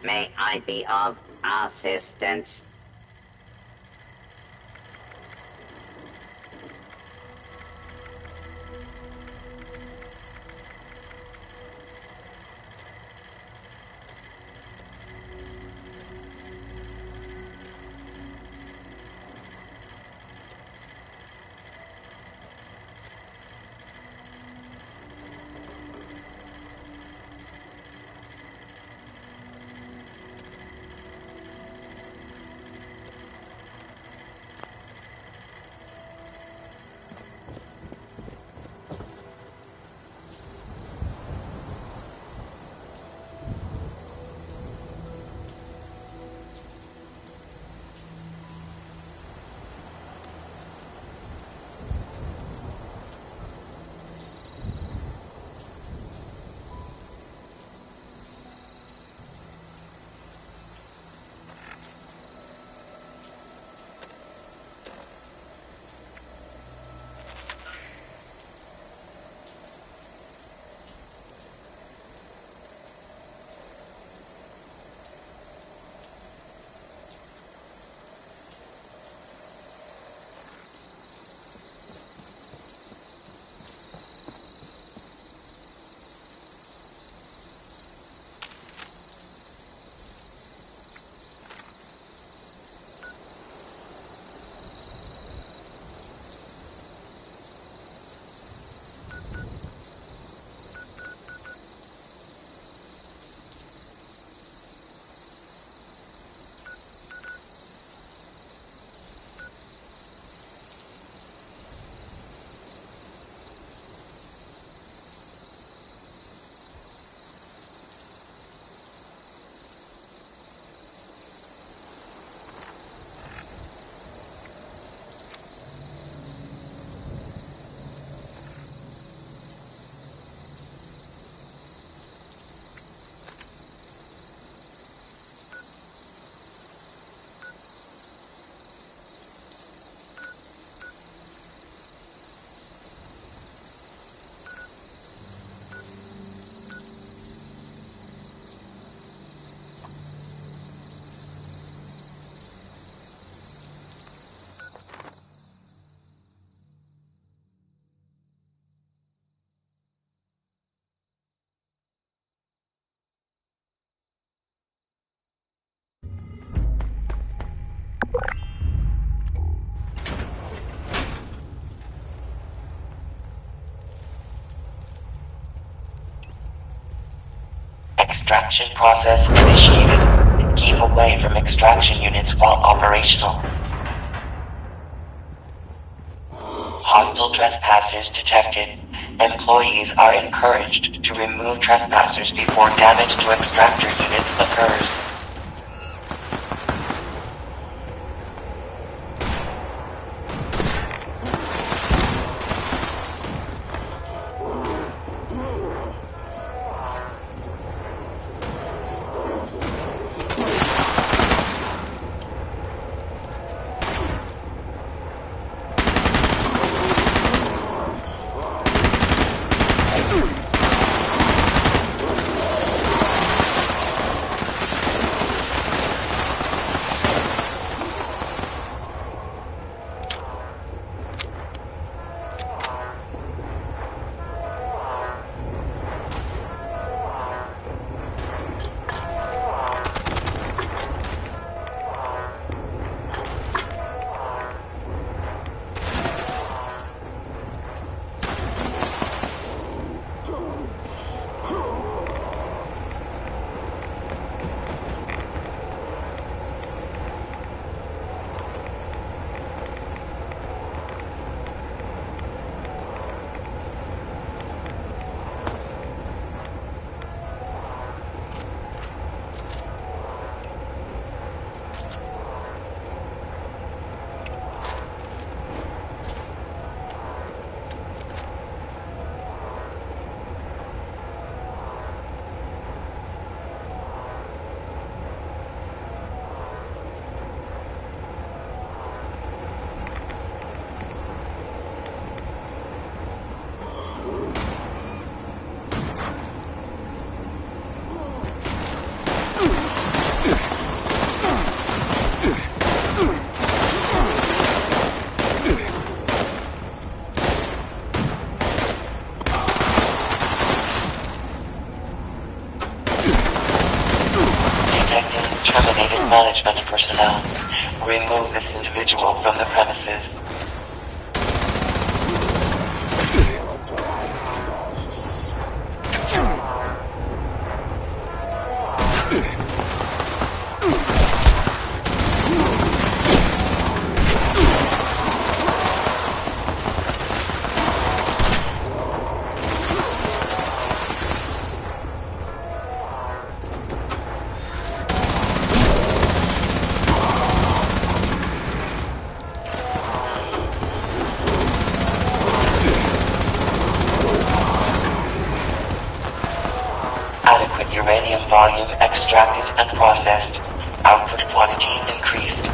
May I be of assistance? Extraction process initiated. Keep away from extraction units while operational. Hostile trespassers detected. Employees are encouraged to remove trespassers before damage to extractor units occurs. Detecting terminated management personnel. Remove this individual from the premises. Adequate uranium volume extracted and processed. Output quantity increased.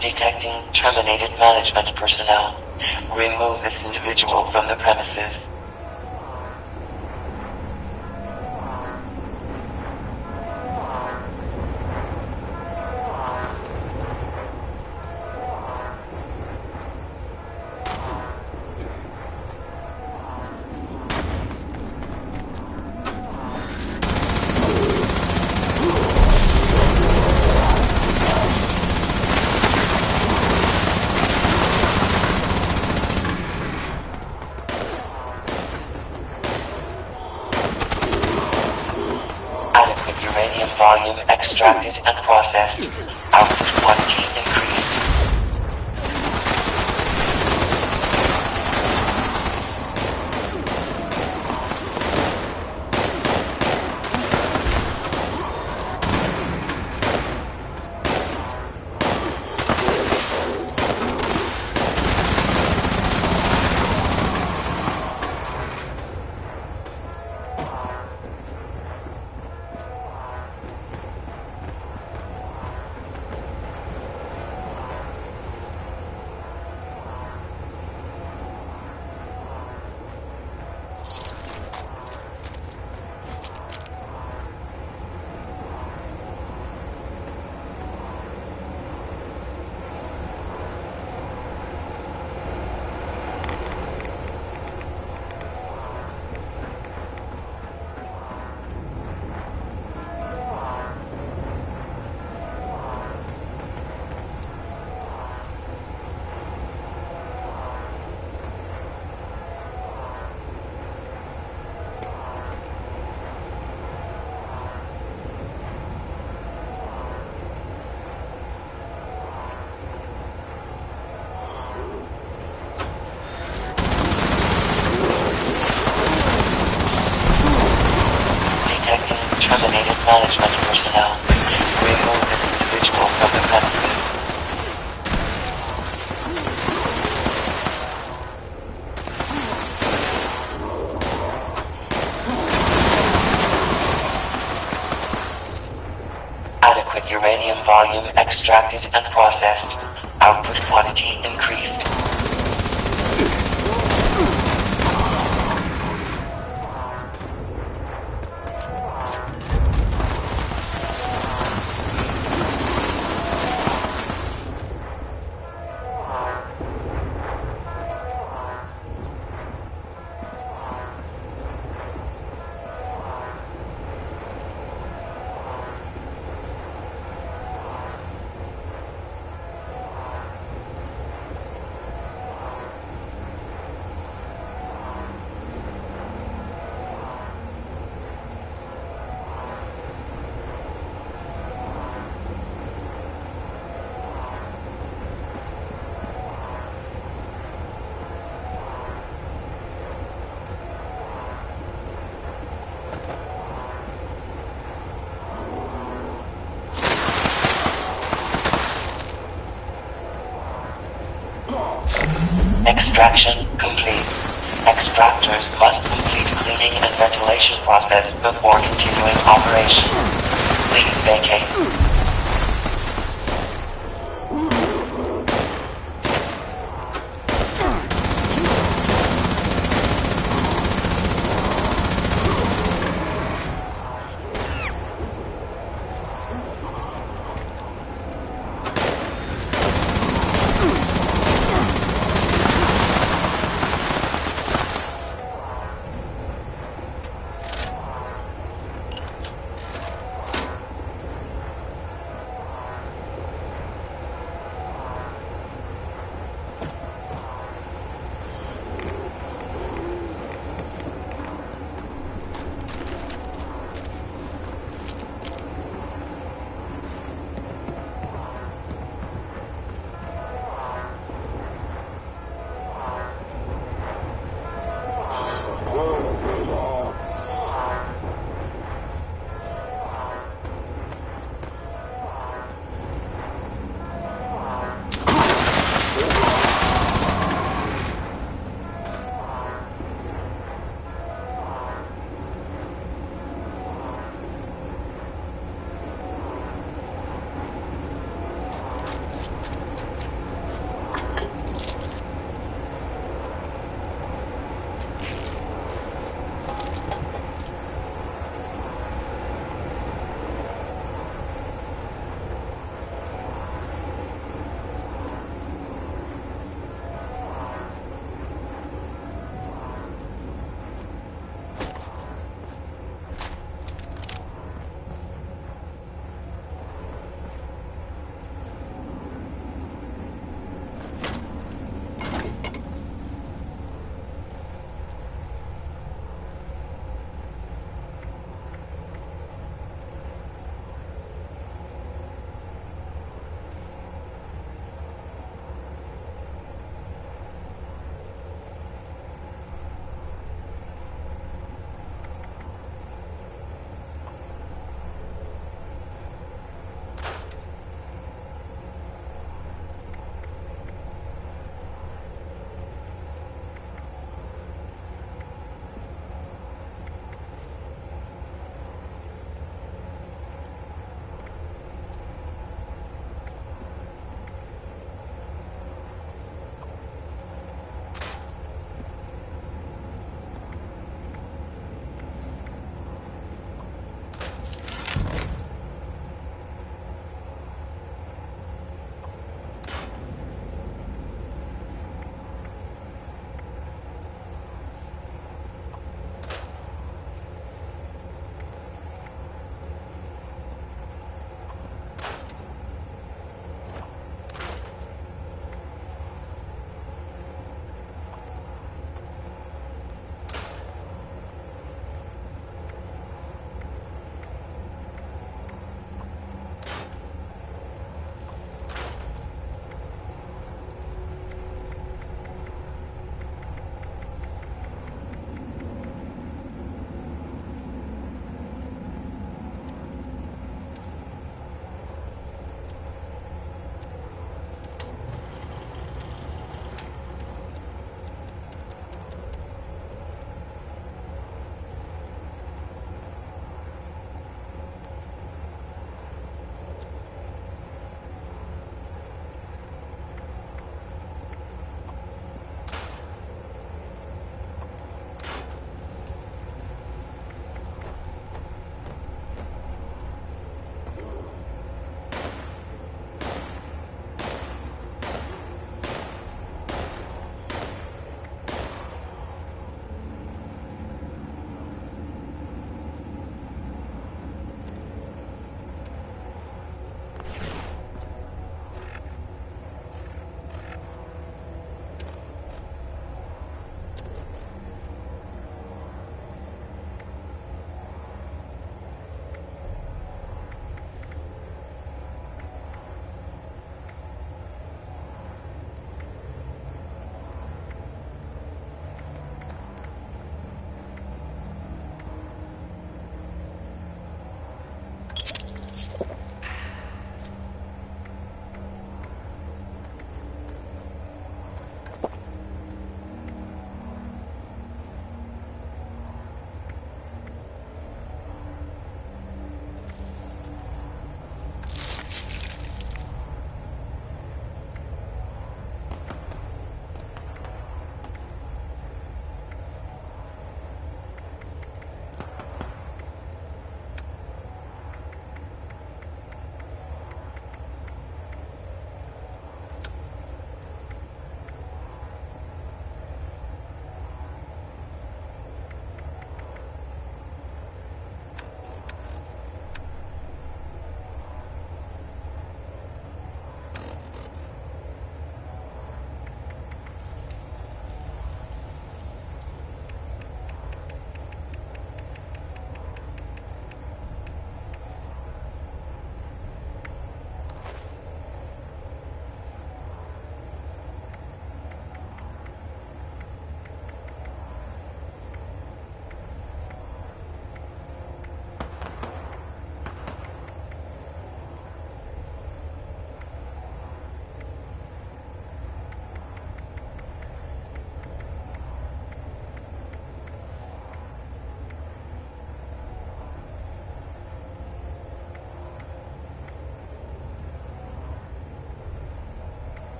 Detecting terminated management personnel. Remove this individual from the premises. Adequate uranium volume extracted and processed. Output quantity increased. Terminated management personnel. Remove this individual from the premises. Adequate uranium volume extracted and processed. Output quantity increased. Extraction complete. Extractors must complete cleaning and ventilation process before continuing operation. Please vacate.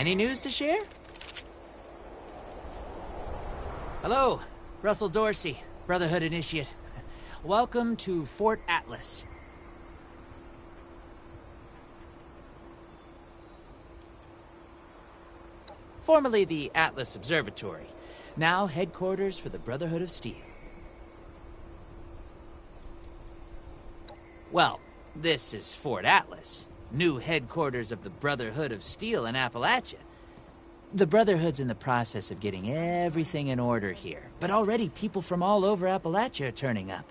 Any news to share? Hello, Russell Dorsey, Brotherhood Initiate. Welcome to Fort Atlas. Formerly the Atlas Observatory, now headquarters for the Brotherhood of Steel. Well, this is Fort Atlas, new headquarters of the Brotherhood of Steel in Appalachia. The Brotherhood's in the process of getting everything in order here, but already people from all over Appalachia are turning up.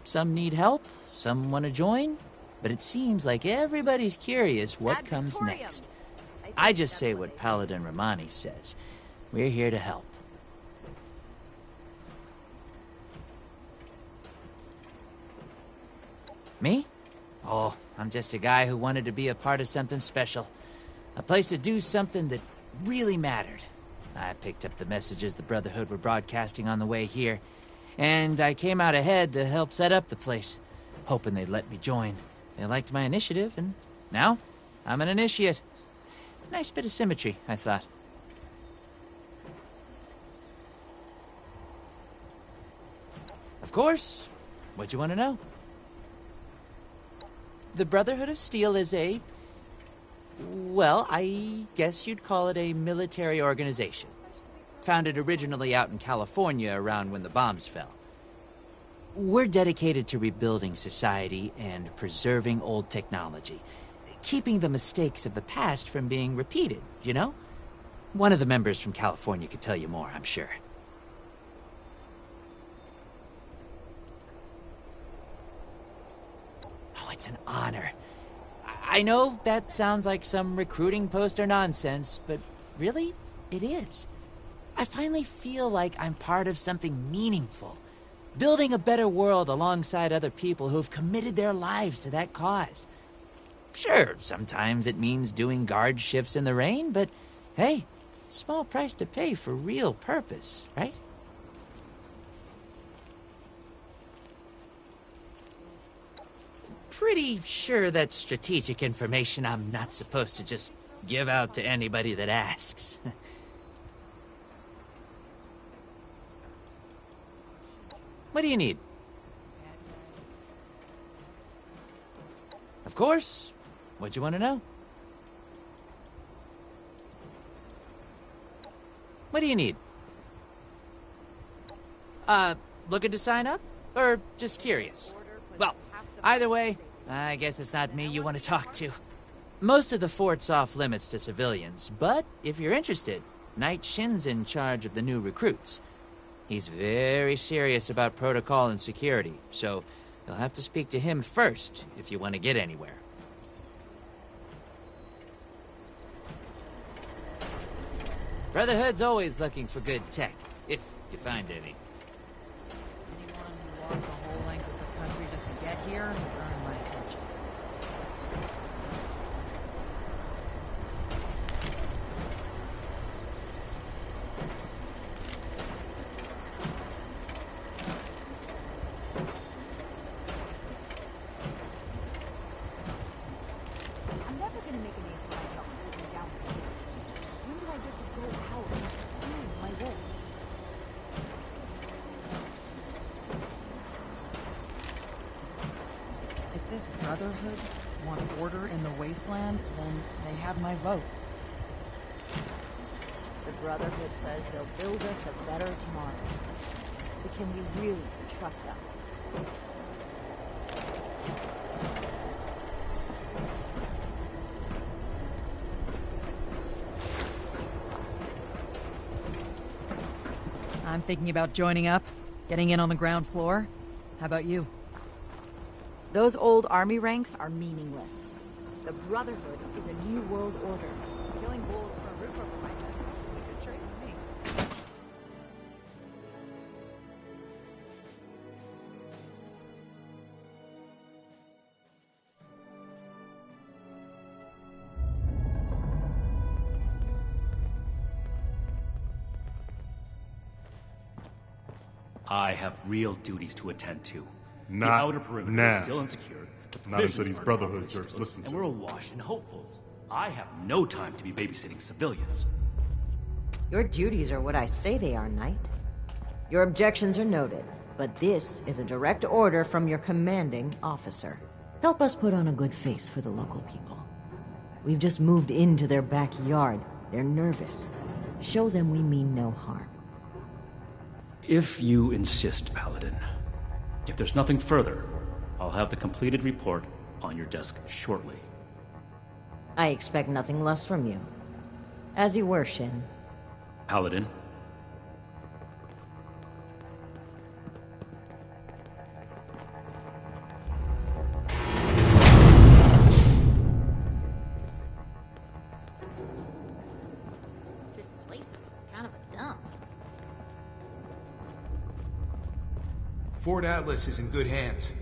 Some need help, some want to join, but it seems like everybody's curious what comes next. I just say what Paladin Romani says. We're here to help. Me? Oh, I'm just a guy who wanted to be a part of something special. A place to do something that really mattered. I picked up the messages the Brotherhood were broadcasting on the way here, and I came out ahead to help set up the place, hoping they'd let me join. They liked my initiative, and now I'm an initiate. Nice bit of symmetry, I thought. Of course. What'd you want to know? The Brotherhood of Steel is well, I guess you'd call it a military organization. Founded originally out in California around when the bombs fell. We're dedicated to rebuilding society and preserving old technology. Keeping the mistakes of the past from being repeated, you know? One of the members from California could tell you more, I'm sure. Oh, it's an honor. I know that sounds like some recruiting poster nonsense, but really, it is. I finally feel like I'm part of something meaningful. Building a better world alongside other people who've committed their lives to that cause. Sure, sometimes it means doing guard shifts in the rain, but hey, small price to pay for real purpose, right? Pretty sure that's strategic information I'm not supposed to just give out to anybody that asks. What do you need? Of course. What'd you want to know? What do you need? Looking to sign up? Or just curious? Well, either way, I guess it's not me you want to talk to. Most of the fort's off limits to civilians, but if you're interested, Knight Shin's in charge of the new recruits. He's very serious about protocol and security, so you'll have to speak to him first if you want to get anywhere. Brotherhood's always looking for good tech, if you find any. Anyone who walked the whole length of the country just to get here has earned my attention. I'm never gonna make a name for myself living down here. When do I get to go out and do my role? If this Brotherhood want order in the wasteland, then they have my vote. The Brotherhood says they'll build us a better tomorrow. But can we really trust them? I'm thinking about joining up, getting in on the ground floor. How about you? Those old army ranks are meaningless. The Brotherhood is a new world order. Killing wolves for a roof over my head sounds like a good trade to me. I have real duties to attend to. Not the outer perimeter now. is still insecure. But the Not until visions these are Brotherhood accomplished, jerks listen and to we're me. awash in hopefuls. I have no time to be babysitting civilians. Your duties are what I say they are, Knight. Your objections are noted, but this is a direct order from your commanding officer. Help us put on a good face for the local people. We've just moved into their backyard. They're nervous. Show them we mean no harm. If you insist, Paladin. If there's nothing further, I'll have the completed report on your desk shortly. I expect nothing less from you. As you were, Shin. Paladin. This place is kind of a dump. Fort Atlas is in good hands.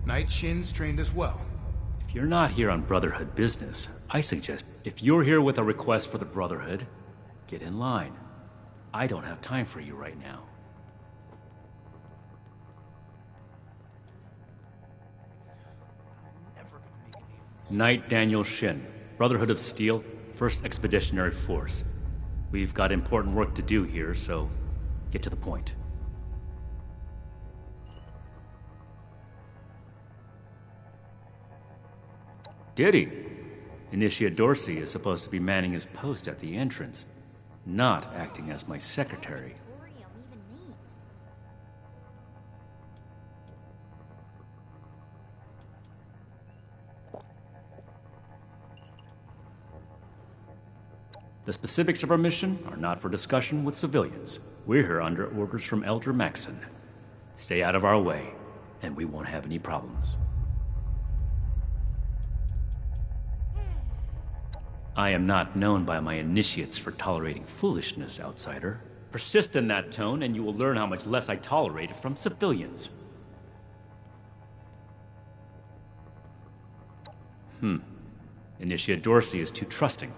Knight Shin's trained us well. If you're not here on Brotherhood business, I suggest if you're here with a request for the Brotherhood, get in line. I don't have time for you right now. Knight Daniel Shin, Brotherhood of Steel, 1st Expeditionary Force. We've got important work to do here, so get to the point. Did he? Initiate Dorsey is supposed to be manning his post at the entrance, not acting as my secretary. The specifics of our mission are not for discussion with civilians. We're here under orders from Elder Maxson. Stay out of our way, and we won't have any problems. I am not known by my initiates for tolerating foolishness, outsider. Persist in that tone, and you will learn how much less I tolerate it from civilians. Initiate Dorsey is too trusting,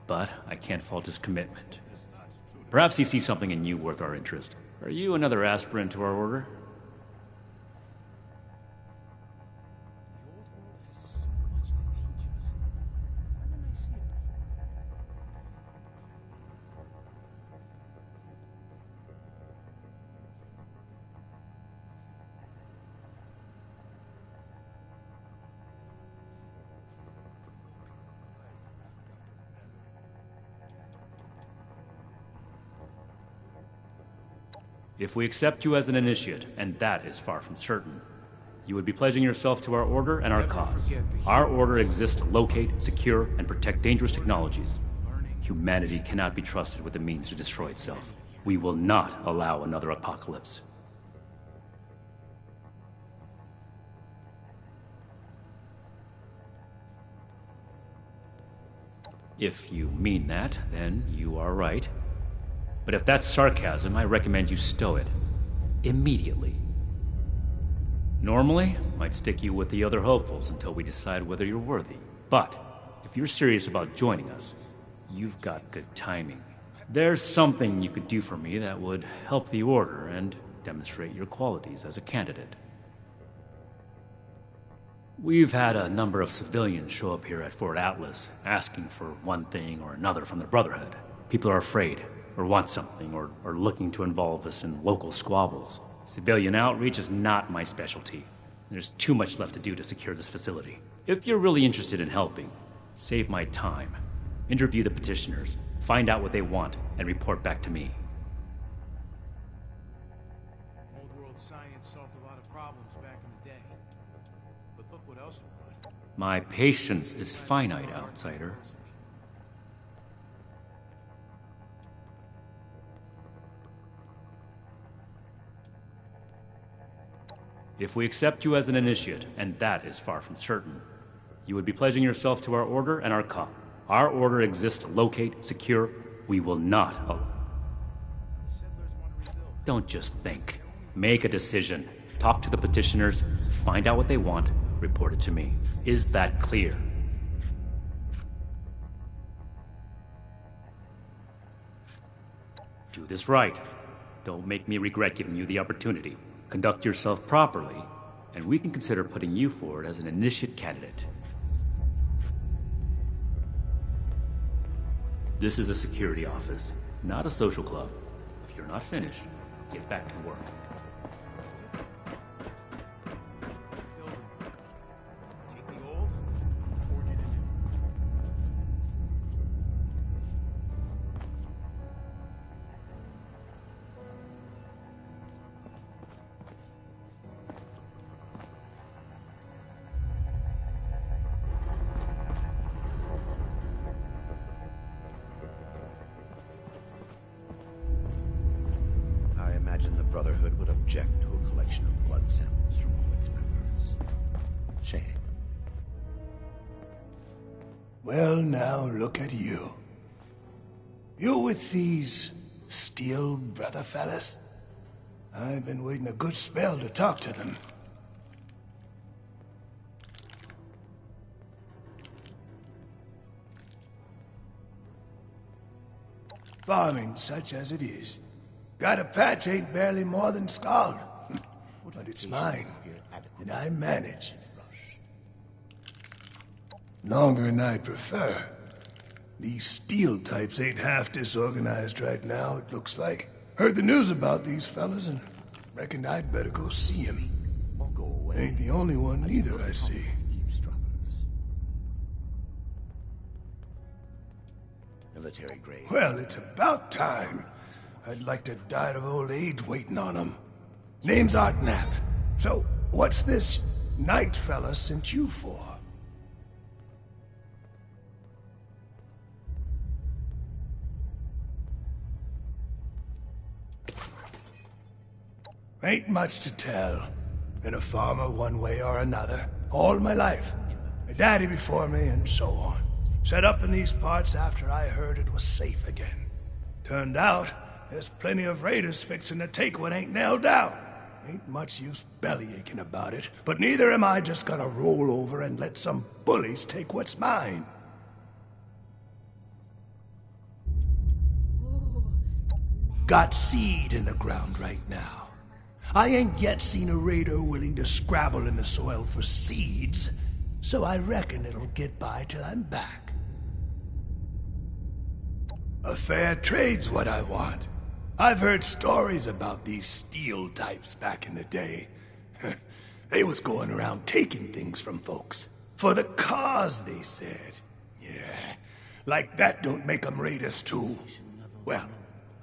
but I can't fault his commitment. Perhaps he sees something in you worth our interest. Are you another aspirant to our order? If we accept you as an initiate, and that is far from certain, you would be pledging yourself to our order and our cause. Our order exists to locate, secure, and protect dangerous technologies. Humanity cannot be trusted with the means to destroy itself. We will not allow another apocalypse. If you mean that, then you are right. But if that's sarcasm, I recommend you stow it. Immediately. Normally, I'd stick you with the other hopefuls until we decide whether you're worthy. But, if you're serious about joining us, you've got good timing. There's something you could do for me that would help the Order and demonstrate your qualities as a candidate. We've had a number of civilians show up here at Fort Atlas, asking for one thing or another from the Brotherhood. People are afraid, or want something, or are looking to involve us in local squabbles. Civilian outreach is not my specialty. There's too much left to do to secure this facility. If you're really interested in helping, save my time. Interview the petitioners, find out what they want, and report back to me. Old world science solved a lot of problems back in the day. But look what else it would. My patience is finite, outsider. If we accept you as an initiate, and that is far from certain, you would be pledging yourself to our order and our cause. Our order exists to locate, secure. We will not allow. Don't just think. Make a decision. Talk to the petitioners, find out what they want, report it to me. Is that clear? Do this right. Don't make me regret giving you the opportunity. Conduct yourself properly, and we can consider putting you forward as an initiate candidate. This is a security office, not a social club. If you're not finished, get back to work. Build America. Take the old, forge it anew. I imagine the Brotherhood would object to a collection of blood samples from all its members. Shame. Well, now look at you. You with these Steel Brother fellas? I've been waiting a good spell to talk to them. Farming such as it is. Got a patch ain't barely more than scald. But it's mine, and I manage. Longer than I'd prefer. These steel types ain't half disorganized right now, it looks like. Heard the news about these fellas and reckoned I'd better go see 'em. Go away. Ain't the only one neither, I see. Eavesdroppers. Military grade. Well, it's about time. I'd like to die of old age waiting on 'em. Name's Art Knapp. So, what's this Knight fella sent you for? Ain't much to tell. Been a farmer one way or another, all my life. My daddy before me, and so on. Set up in these parts after I heard it was safe again. Turned out, there's plenty of raiders fixing to take what ain't nailed down. Ain't much use bellyaching about it, but neither am I just gonna roll over and let some bullies take what's mine. Got seed in the ground right now. I ain't yet seen a raider willing to scrabble in the soil for seeds, so I reckon it'll get by till I'm back. A fair trade's what I want. I've heard stories about these steel types back in the day. They was going around taking things from folks. For the cause, they said. Yeah, like that don't make 'em raiders too. Well,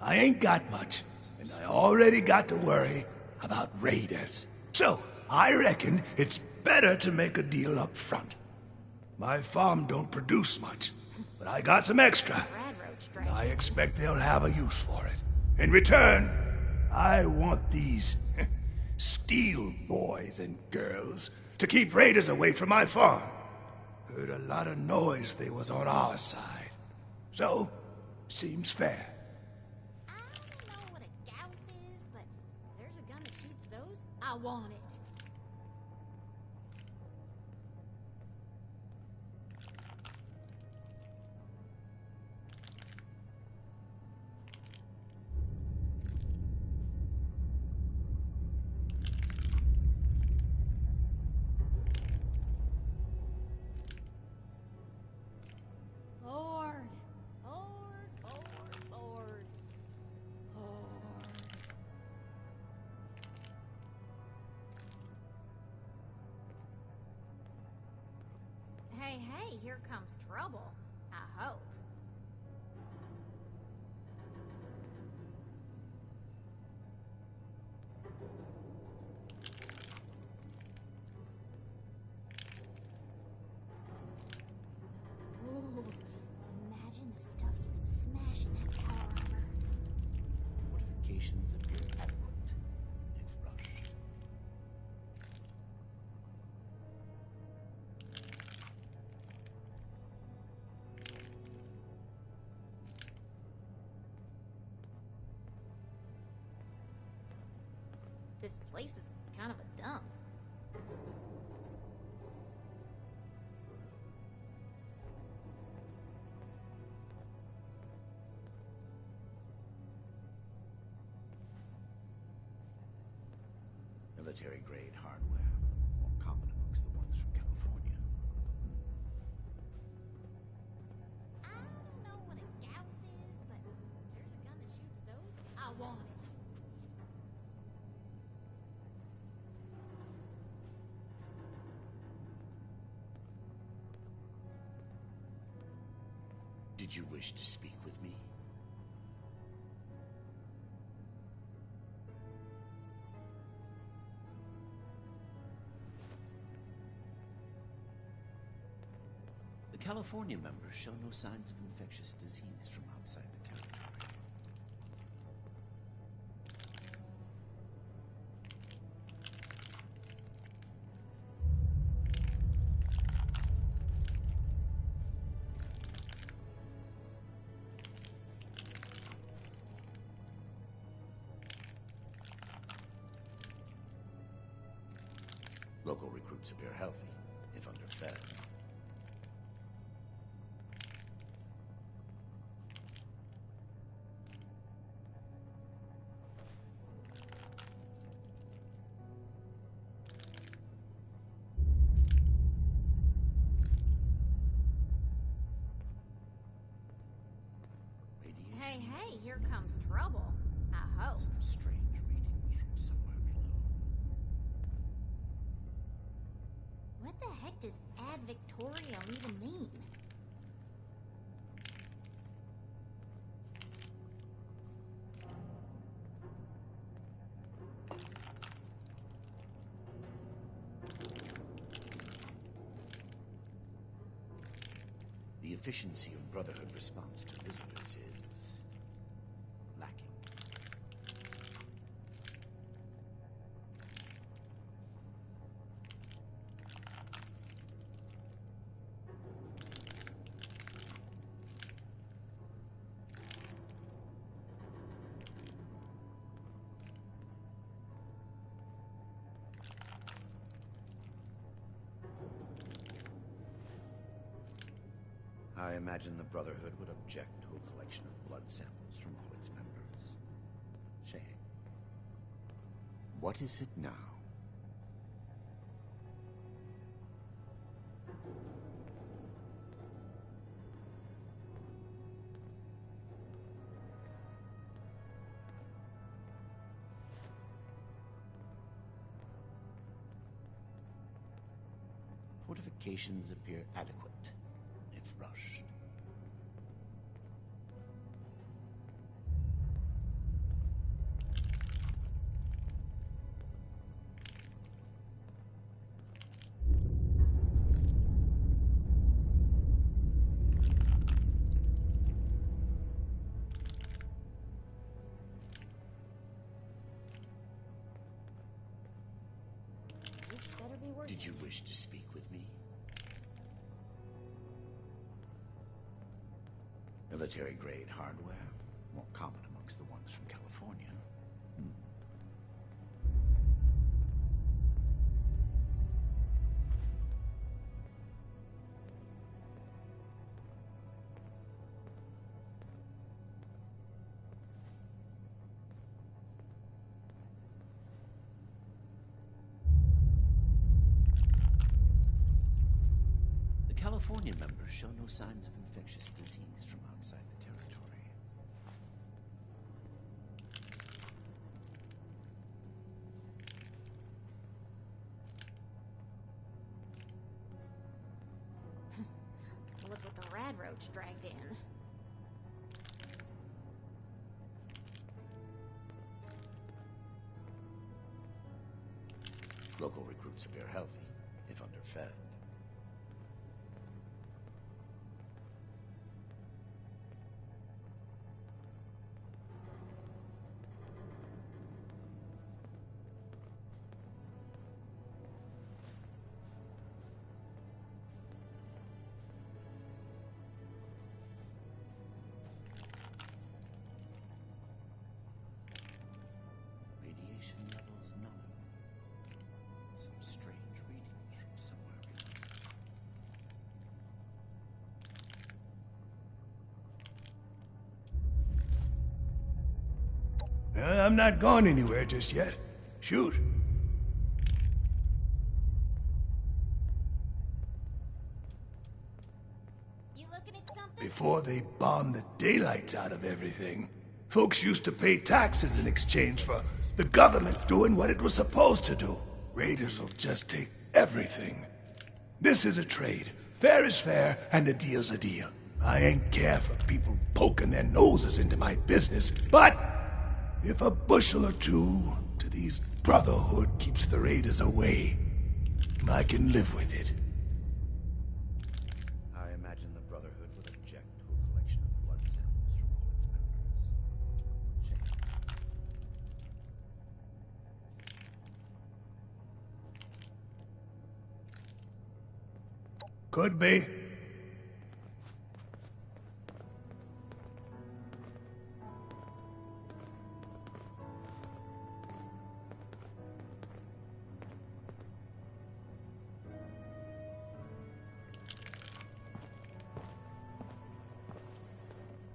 I ain't got much, and I already got to worry about raiders. So, I reckon it's better to make a deal up front. My farm don't produce much, but I got some extra. And I expect they'll have a use for it. In return, I want these steel boys and girls to keep raiders away from my farm. Heard a lot of noise they was on our side. So, seems fair. I don't know what a Gauss is, but if there's a gun that shoots those, I want it. Lord, Lord, Lord, Lord, Lord. Hey, hey, here comes trouble. I hope. Ooh, imagine the stuff you could smash in that power armor. Fortifications appear adequate, if rushed. This place is kind of a dump. Military-grade hardware, more common amongst the ones from California. I don't know what a Gauss Did you wish to speak with me? The California members show no signs of infectious disease from outside the territory. Local recruits appear healthy, if underfed. Hey, hey, here comes trouble. I hope. Some strange readings from somewhere below. What the heck does ad Victoriam even mean? The efficiency of Brotherhood response to visitors is lacking. I imagine the Brotherhood would object to a collection of blood samples from all its members. Shame. What is it now? Fortifications appear adequate, if rushed. This better be worth Did you it. wish to speak with me? Military-grade hardware, more common amongst the ones from California. The California members show no signs of infectious disease from outside the territory. Look what the rad roach dragged in. Local recruits appear healthy, if underfed. Radiation levels nominal. Some strange readings from somewhere below. I'm not going anywhere just yet. Shoot. You looking at something? Before they bombed the daylights out of everything, folks used to pay taxes in exchange for the government doing what it was supposed to do. Raiders will just take everything. This is a trade. Fair is fair, and a deal's a deal. I ain't care for people poking their noses into my business, but if a bushel or two to these Brotherhood keeps the raiders away, I can live with it. I imagine the Brotherhood would object to a collection of blood samples from all its members. Shame. Could be.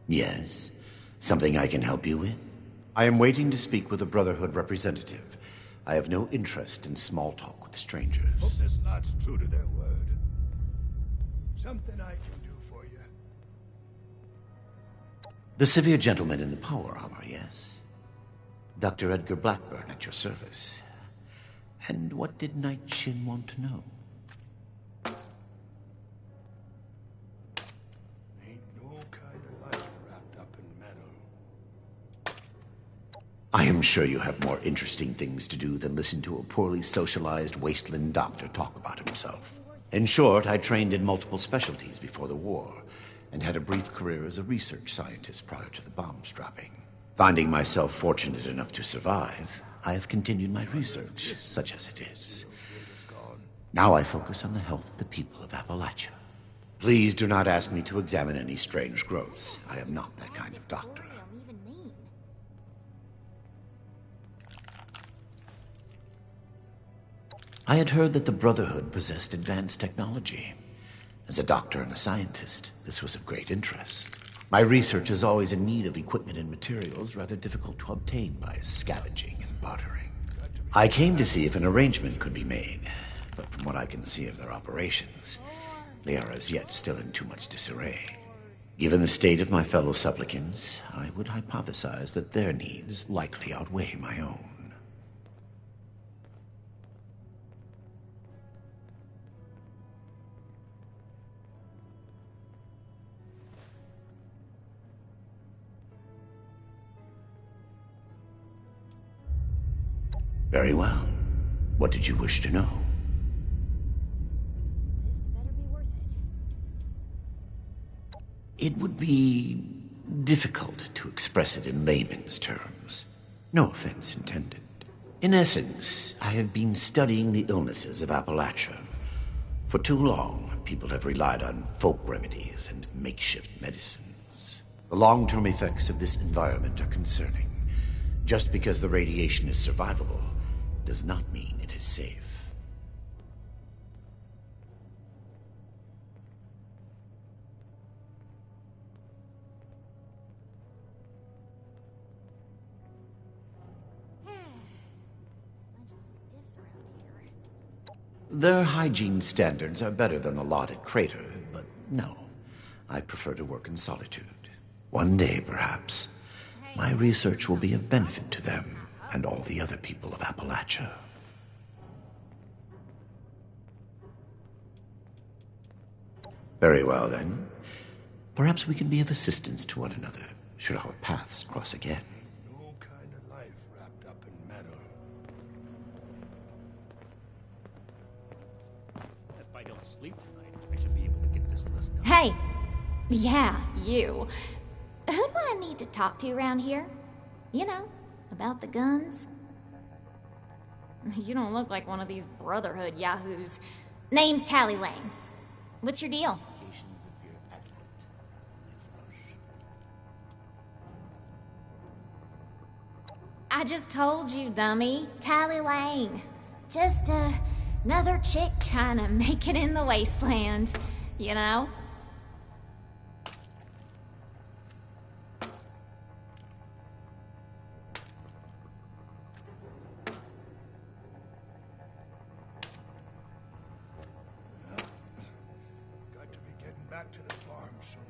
Yes? Something I can help you with? I am waiting to speak with a Brotherhood representative. I have no interest in small talk with strangers. Hope this lot's true to their word. Something I can do for you. The severe gentleman in the power armor, yes? Dr. Edgar Blackburn at your service. And what did Knight Shin want to know? I am sure you have more interesting things to do than listen to a poorly socialized wasteland doctor talk about himself. In short, I trained in multiple specialties before the war, and had a brief career as a research scientist prior to the bombs dropping. Finding myself fortunate enough to survive, I have continued my research, such as it is. Now I focus on the health of the people of Appalachia. Please do not ask me to examine any strange growths. I am not that kind of doctor. I had heard that the Brotherhood possessed advanced technology. As a doctor and a scientist, this was of great interest. My research is always in need of equipment and materials rather difficult to obtain by scavenging and bartering. I came to see if an arrangement could be made, but from what I can see of their operations, they are as yet still in too much disarray. Given the state of my fellow supplicants, I would hypothesize that their needs likely outweigh my own. Very well. What did you wish to know? This better be worth it. It would be difficult to express it in layman's terms. No offense intended. In essence, I have been studying the illnesses of Appalachia. For too long, people have relied on folk remedies and makeshift medicines. The long-term effects of this environment are concerning. Just because the radiation is survivable does not mean it is safe. Bunch of stiffs around here. Their hygiene standards are better than the lot at Crater, but no. I prefer to work in solitude. One day, perhaps, my research will be of benefit to them and all the other people of Appalachia. Very well, then. Perhaps we can be of assistance to one another, should our paths cross again. No kind of life wrapped up in metal. If I don't sleep tonight, I should be able to get this list done. Hey! Yeah, you. Who do I need to talk to around here? You know, about the guns? You don't look like one of these Brotherhood yahoos. Name's Tally Lane. What's your deal? I just told you, dummy. Tally Lane. Just another chick trying to make it in the wasteland, you know? Got to be getting back to the farm soon.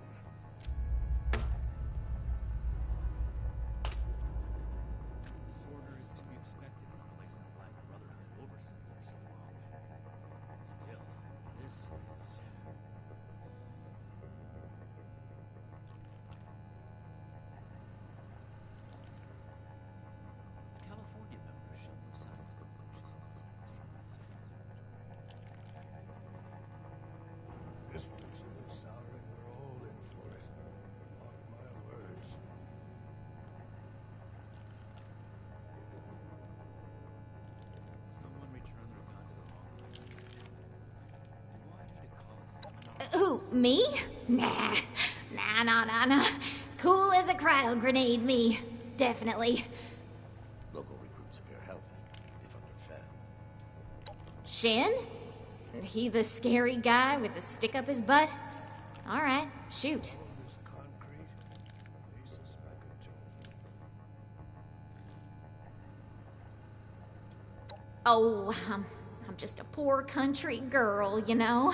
Disorder is to be expected in a place that lacked Brotherhood oversight for so long. Still, this is This place goes sour and we're all in for it. Mark my words. Someone returned their gun to the wrong place. Do I need to call someone? Who, me? Nah. Nah. Cool as a cryo grenade, me. Definitely. Local recruits appear healthy, if underfed. Shin? He the scary guy with the stick up his butt? Alright, shoot. This concrete faces like a tomb. Oh, I'm just a poor country girl, you know?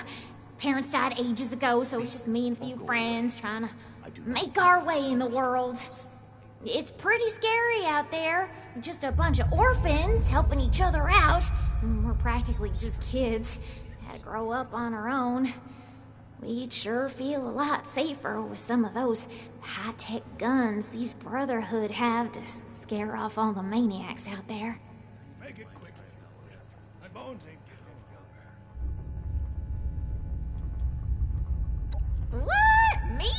Parents died ages ago, so it's just me and a few friends trying to make our way in the world. It's pretty scary out there. Just a bunch of orphans helping each other out. We're practically just kids. Had to grow up on our own. We'd sure feel a lot safer with some of those high-tech guns these Brotherhood have to scare off all the maniacs out there. Make it quick if you would. My bones ain't getting any younger. What? Me?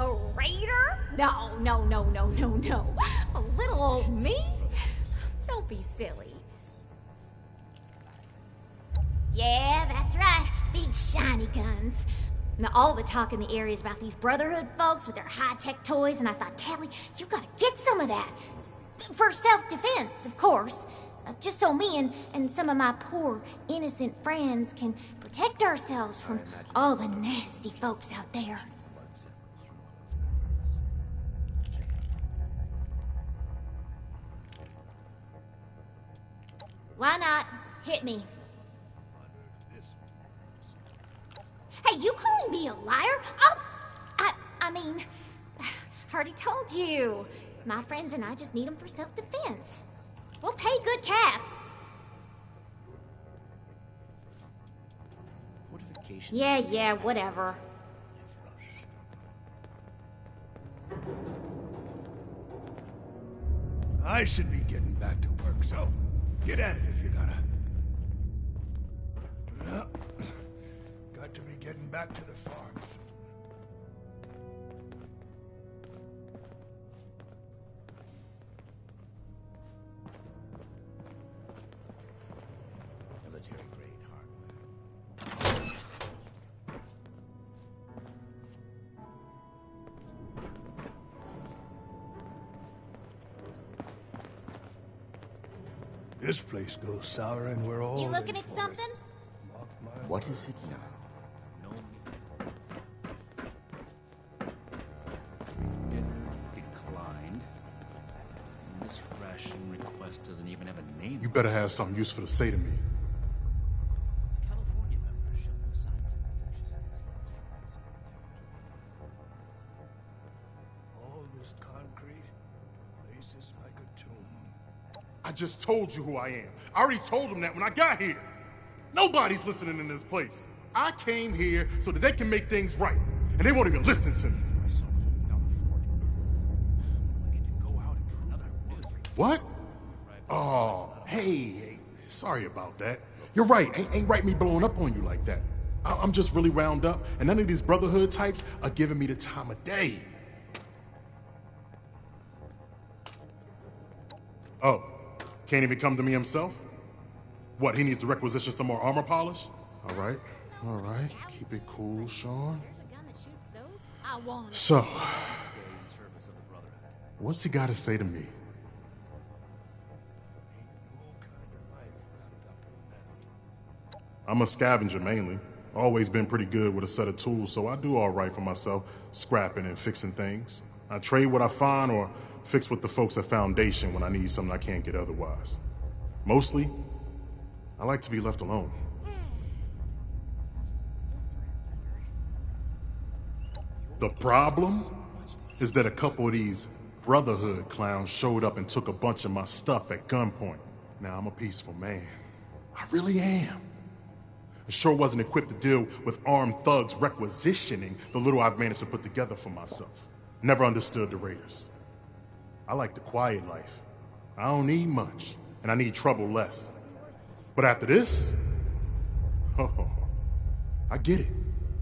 A raider? No. A little old me? Don't be silly. Yeah, that's right. Big shiny guns. Now, all the talk in the area is about these Brotherhood folks with their high-tech toys, and I thought, Tally, you gotta get some of that. For self-defense, of course. Just so me and some of my poor, innocent friends can protect ourselves from all the nasty folks out there. Why not? Hit me. Hey, you calling me a liar? I mean, already told you. My friends and I just need them for self-defense. We'll pay good caps. Yeah, whatever. I should be getting back to work, so get at it if you're gonna. Got to be getting back to the farm soon. Military-grade hardware. This place goes sour and we're all You looking in at for something? it. Mark my What is it now? Declined. And this ration request doesn't even have a name. You better have something useful to say to me. California members show no signs of infectious disease from all this concrete, places like a tomb. I just told you who I am. I already told them that when I got here. Nobody's listening in this place. I came here so that they can make things right. And they won't even listen to me. What? Oh, hey, sorry about that. You're right, ain't right me blowing up on you like that. I'm just really wound up, and none of these Brotherhood types are giving me the time of day. Oh, can't even come to me himself? What, he needs to requisition some more armor polish? All right, keep it cool, Sean. So, what's he got to say to me? I'm a scavenger mainly. Always been pretty good with a set of tools, so I do all right for myself, scrapping and fixing things. I trade what I find or fix with the folks at Foundation when I need something I can't get otherwise. Mostly, I like to be left alone. The problem is that a couple of these Brotherhood clowns showed up and took a bunch of my stuff at gunpoint. Now, I'm a peaceful man. I really am. I sure wasn't equipped to deal with armed thugs requisitioning the little I've managed to put together for myself. Never understood the Raiders. I like the quiet life. I don't need much, and I need trouble less. But after this, oh, I get it.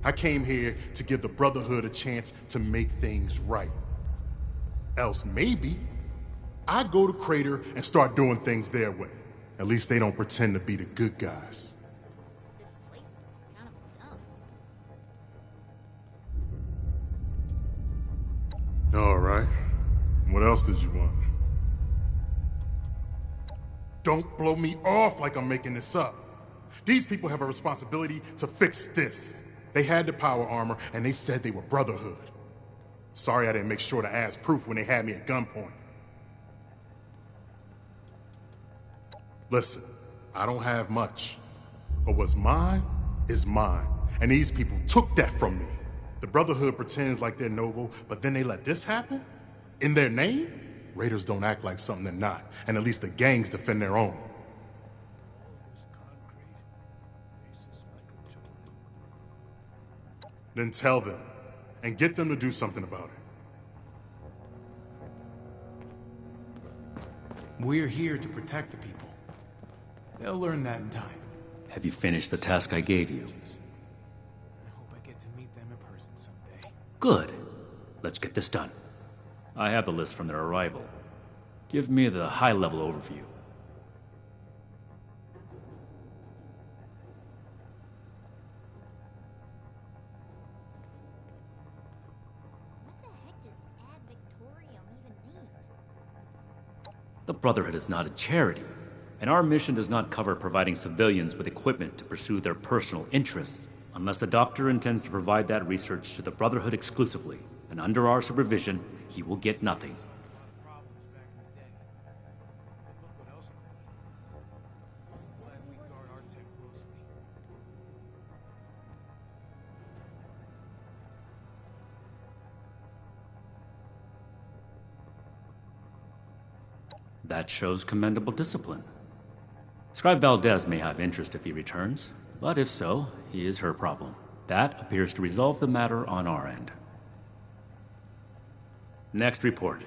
I came here to give the Brotherhood a chance to make things right. Else maybe I go to Crater and start doing things their way. At least they don't pretend to be the good guys. This place is kind of dumb. All right. What else did you want? Don't blow me off like I'm making this up. These people have a responsibility to fix this. They had the power armor, and they said they were Brotherhood. Sorry I didn't make sure to ask proof when they had me at gunpoint. Listen, I don't have much. But what's mine is mine. And these people took that from me. The Brotherhood pretends like they're noble, but then they let this happen? In their name? Raiders don't act like something they're not, and at least the gangs defend their own. Then tell them, and get them to do something about it. We're here to protect the people. They'll learn that in time. Have you finished the task I gave you? I hope I get to meet them in person someday. Good. Let's get this done. I have the list from their arrival. Give me the high-level overview. What the heck does Ad Victorium even mean? The Brotherhood is not a charity, and our mission does not cover providing civilians with equipment to pursue their personal interests, unless the doctor intends to provide that research to the Brotherhood exclusively, and under our supervision, he will get nothing. That shows commendable discipline. Scribe Valdez may have interest if he returns, but if so, he is her problem. That appears to resolve the matter on our end. Next report.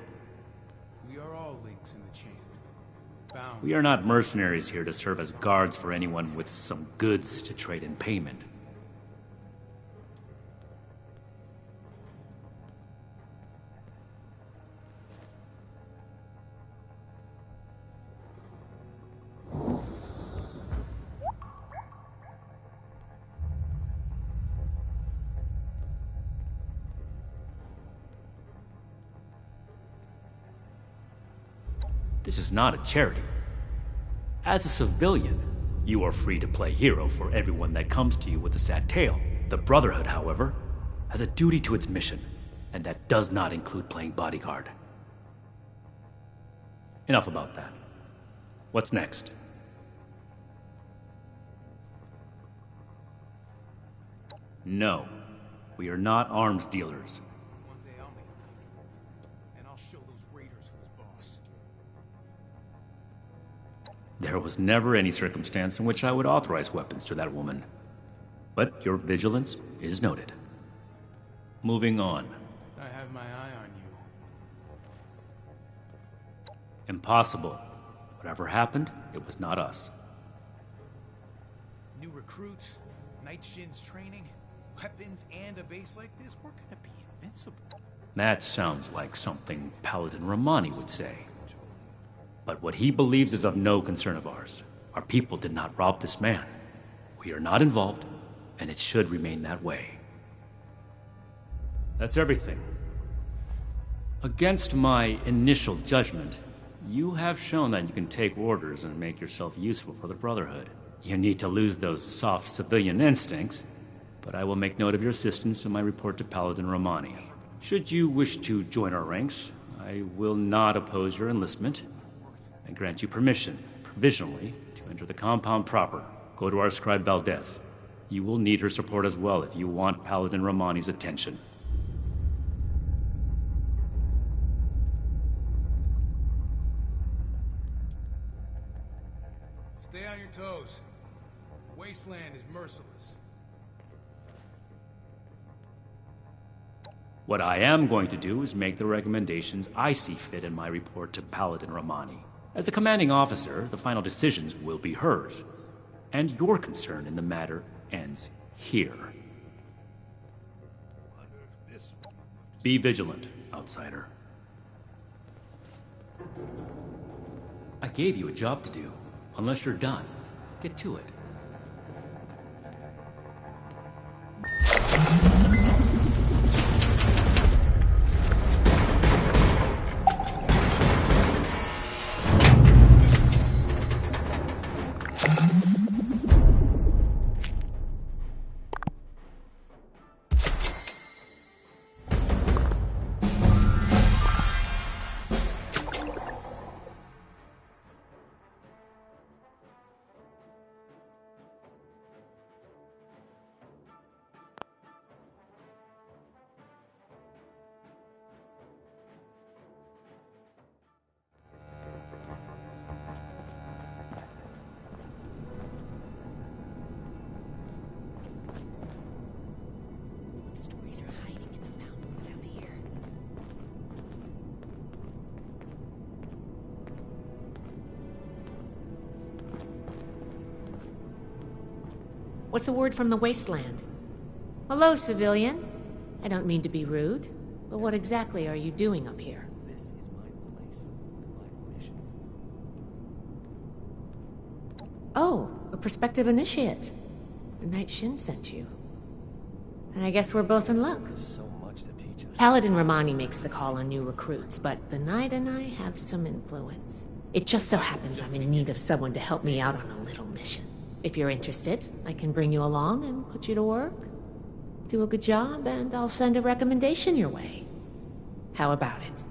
We are all links in the chain. Bound. We are not mercenaries here to serve as guards for anyone with some goods to trade in payment. This is not a charity. As a civilian, you are free to play hero for everyone that comes to you with a sad tale. The Brotherhood, however, has a duty to its mission, and that does not include playing bodyguard. Enough about that. What's next? No, we are not arms dealers. One day I'll make money. And I'll show those raiders who's boss. There was never any circumstance in which I would authorize weapons to that woman. But your vigilance is noted. Moving on. I have my eye on you. Impossible. Whatever happened, it was not us. New recruits, night shins training, weapons, and a base like this, we're gonna be invincible. That sounds like something Paladin Romani would say. But what he believes is of no concern of ours. Our people did not rob this man. We are not involved, and it should remain that way. That's everything. Against my initial judgment, you have shown that you can take orders and make yourself useful for the Brotherhood. You need to lose those soft civilian instincts, but I will make note of your assistance in my report to Paladin Romani. Should you wish to join our ranks, I will not oppose your enlistment. I grant you permission, provisionally, to enter the compound proper. Go to our scribe Valdez. You will need her support as well if you want Paladin Romani's attention. Stay on your toes. Wasteland is merciless. What I am going to do is make the recommendations I see fit in my report to Paladin Romani. As the commanding officer, the final decisions will be hers. And your concern in the matter ends here. Be vigilant, outsider. I gave you a job to do. Unless you're done, get to it. Stories are hiding in the mountains out here. What's the word from the wasteland? Hello, civilian. I don't mean to be rude, but what exactly are you doing up here? This is my place, my mission. Oh, a prospective initiate. The Knight Shin sent you. And I guess we're both in luck. There's so much to teach us. Paladin Romani makes the call on new recruits, but the Knight and I have some influence. It just so happens I'm in need of someone to help me out on a little mission. If you're interested, I can bring you along and put you to work. Do a good job, and I'll send a recommendation your way. How about it?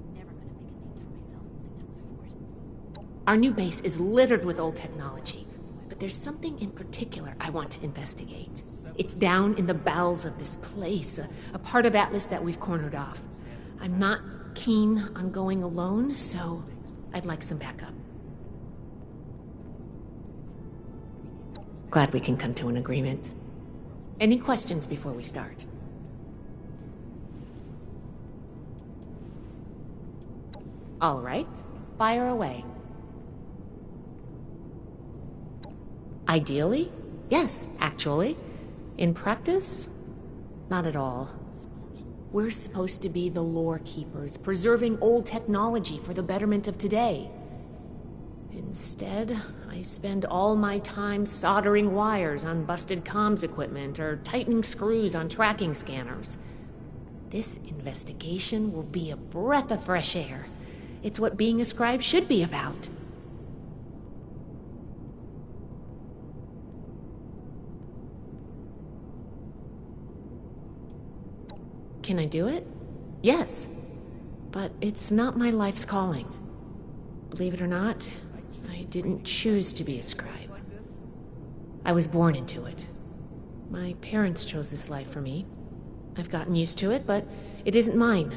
I'm never gonna make a name for myself holding down the fort. Our new base is littered with old technology, but there's something in particular I want to investigate. It's down in the bowels of this place, a part of Atlas that we've cornered off. I'm not keen on going alone, so I'd like some backup. Glad we can come to an agreement. Any questions before we start? All right, fire away. Ideally, yes, actually. In practice, not at all. We're supposed to be the lore keepers, preserving old technology for the betterment of today. Instead, I spend all my time soldering wires on busted comms equipment or tightening screws on tracking scanners. This investigation will be a breath of fresh air. It's what being a scribe should be about. Can I do it? Yes. But it's not my life's calling. Believe it or not, I didn't choose to be a scribe. I was born into it. My parents chose this life for me. I've gotten used to it, but it isn't mine.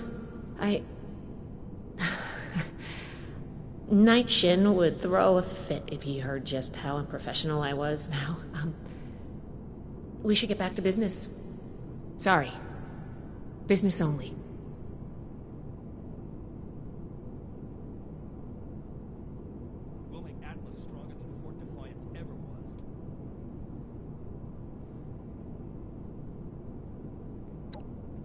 Knight Shin would throw a fit if he heard just how unprofessional I was now. We should get back to business. Sorry. Business only. We'll make Atlas stronger than Fort Defiance ever was.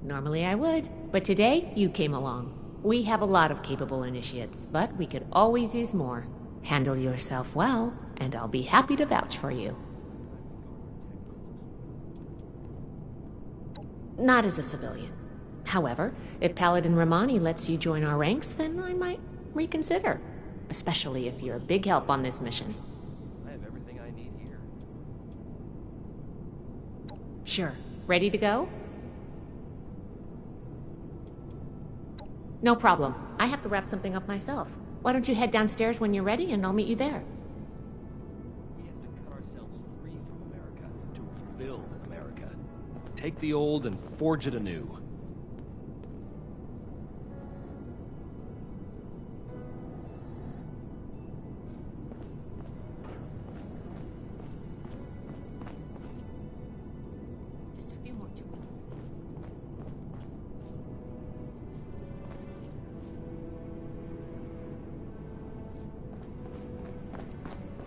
Normally I would, but today you came along. We have a lot of capable initiates, but we could always use more. Handle yourself well, and I'll be happy to vouch for you. Not as a civilian. However, if Paladin Romani lets you join our ranks, then I might reconsider. Especially if you're a big help on this mission. I have everything I need here. Sure. Ready to go? No problem. I have to wrap something up myself. Why don't you head downstairs when you're ready and I'll meet you there? We have to cut ourselves free from America to rebuild America. Take the old and forge it anew. Just a few more tweaks.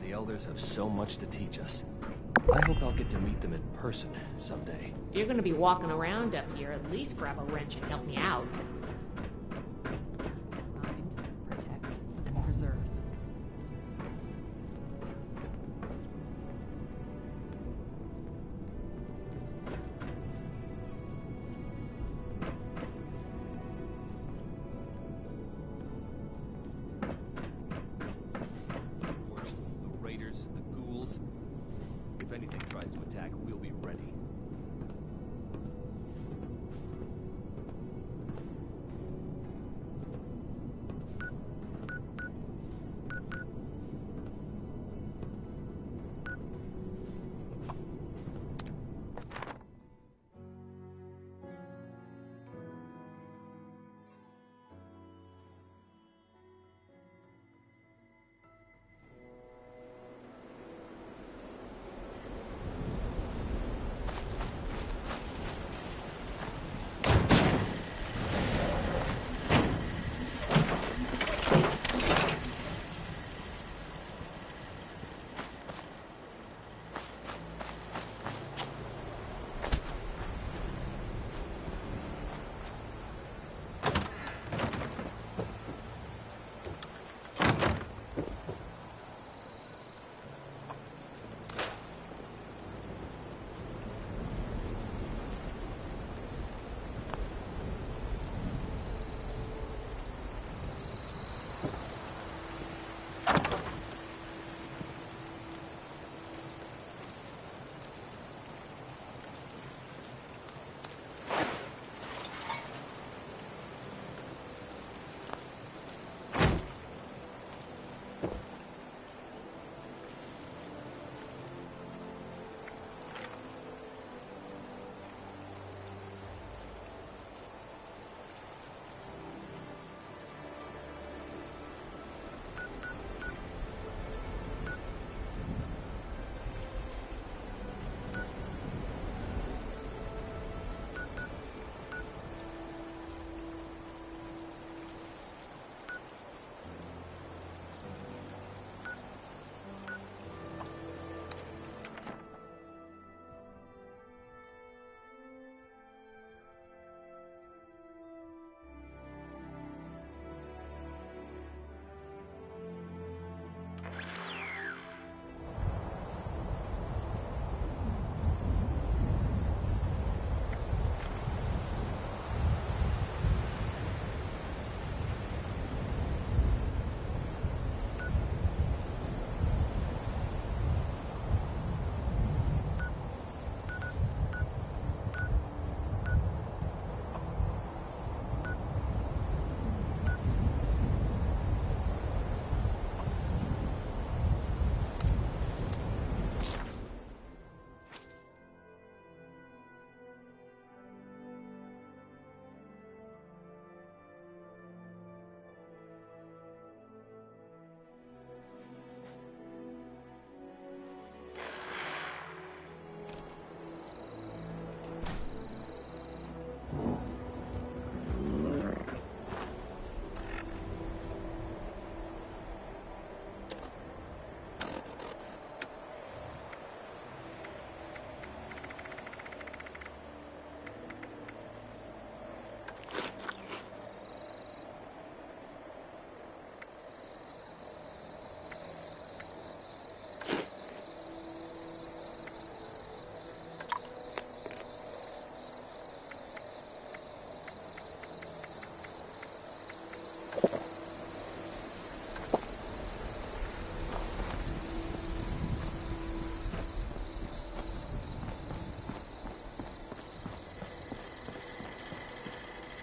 The elders have so much to teach us. I hope I'll get to meet them in person someday. If you're gonna be walking around up here, at least grab a wrench and help me out. Find, protect, and preserve. The raiders, the ghouls. If anything tries to attack, we'll be ready.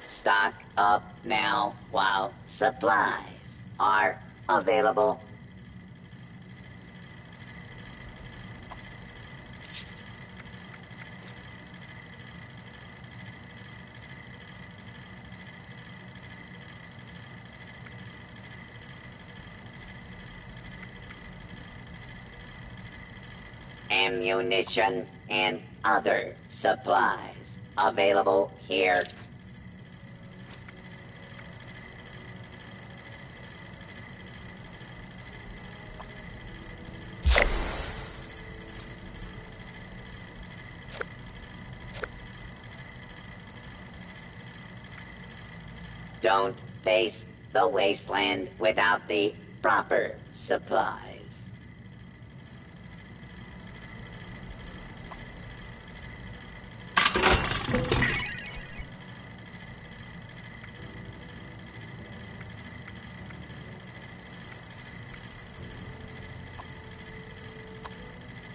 Stock up now while supplies are available. Ammunition and other supplies available here. Don't face the wasteland without the proper supplies.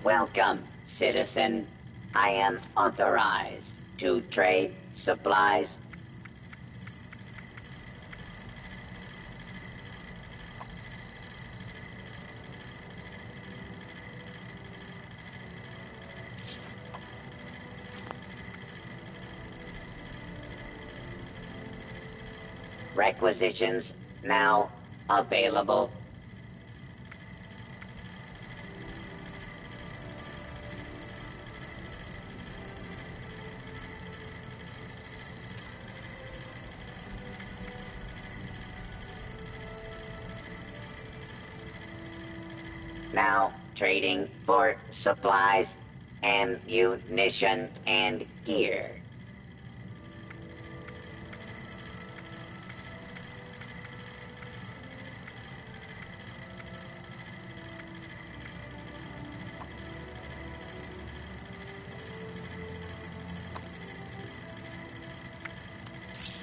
Welcome, citizen. I am authorized to trade supplies. Requisitions now available. Now trading for supplies, ammunition, and gear.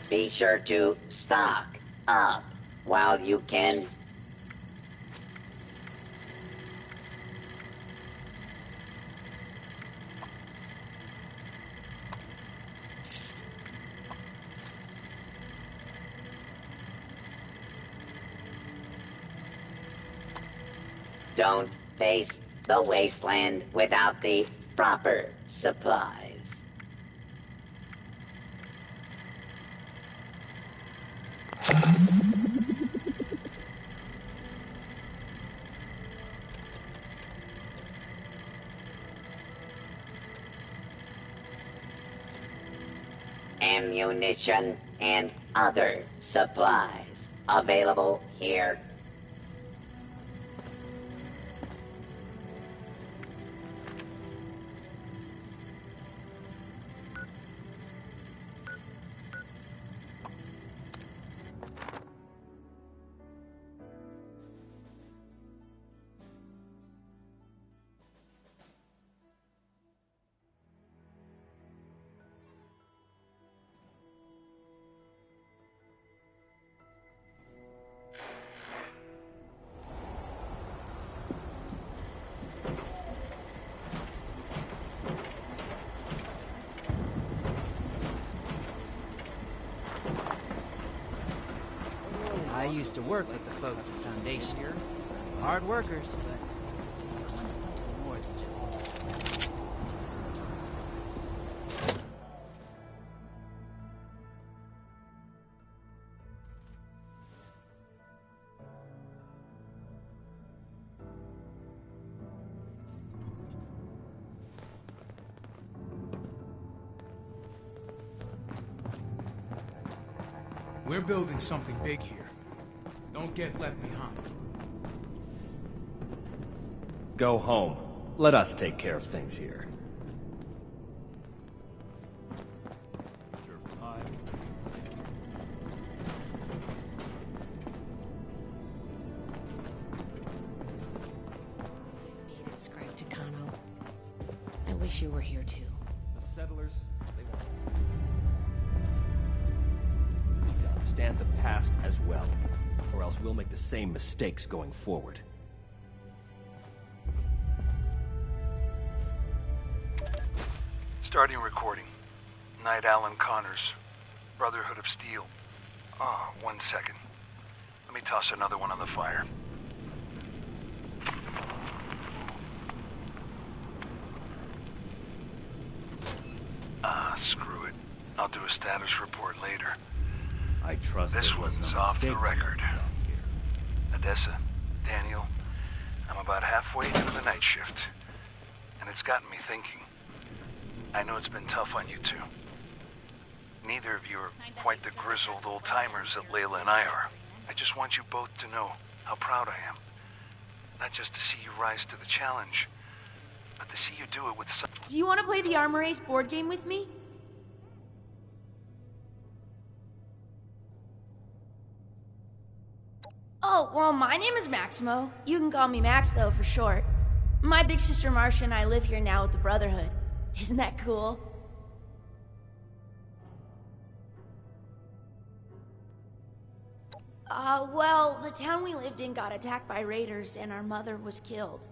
Be sure to stock up while you can. Don't face the wasteland without the proper supplies. Ammunition and other supplies available here. I used to work with the folks at Foundation. Hard workers, but I wanted something more than just selling. We're building something big here. Don't get left behind. Go home. Let us take care of things here. Needed Scribe Takano. I wish you were here too. The settlers, they won't. We need to understand the past as well, or else we'll make the same mistakes going forward. Starting recording. Knight Alan Connors, Brotherhood of Steel. Oh, 1 second. Let me toss another one on the fire. Screw it. I'll do a status report later. I trust this it wasn't one's a off the mistake to record. come down here. Odessa, Daniel, I'm about halfway through the night shift, and it's gotten me thinking. I know it's been tough on you two. Neither of you are quite the grizzled old-timers that Layla and I are. I just want you both to know how proud I am. Not just to see you rise to the challenge, but to see you do it with such... Do you want to play the Armor Ace board game with me? Oh, well, my name is Maximo. You can call me Max, though, for short. My big sister Marcia and I live here now with the Brotherhood. Isn't that cool? Well, the town we lived in got attacked by raiders and our mother was killed.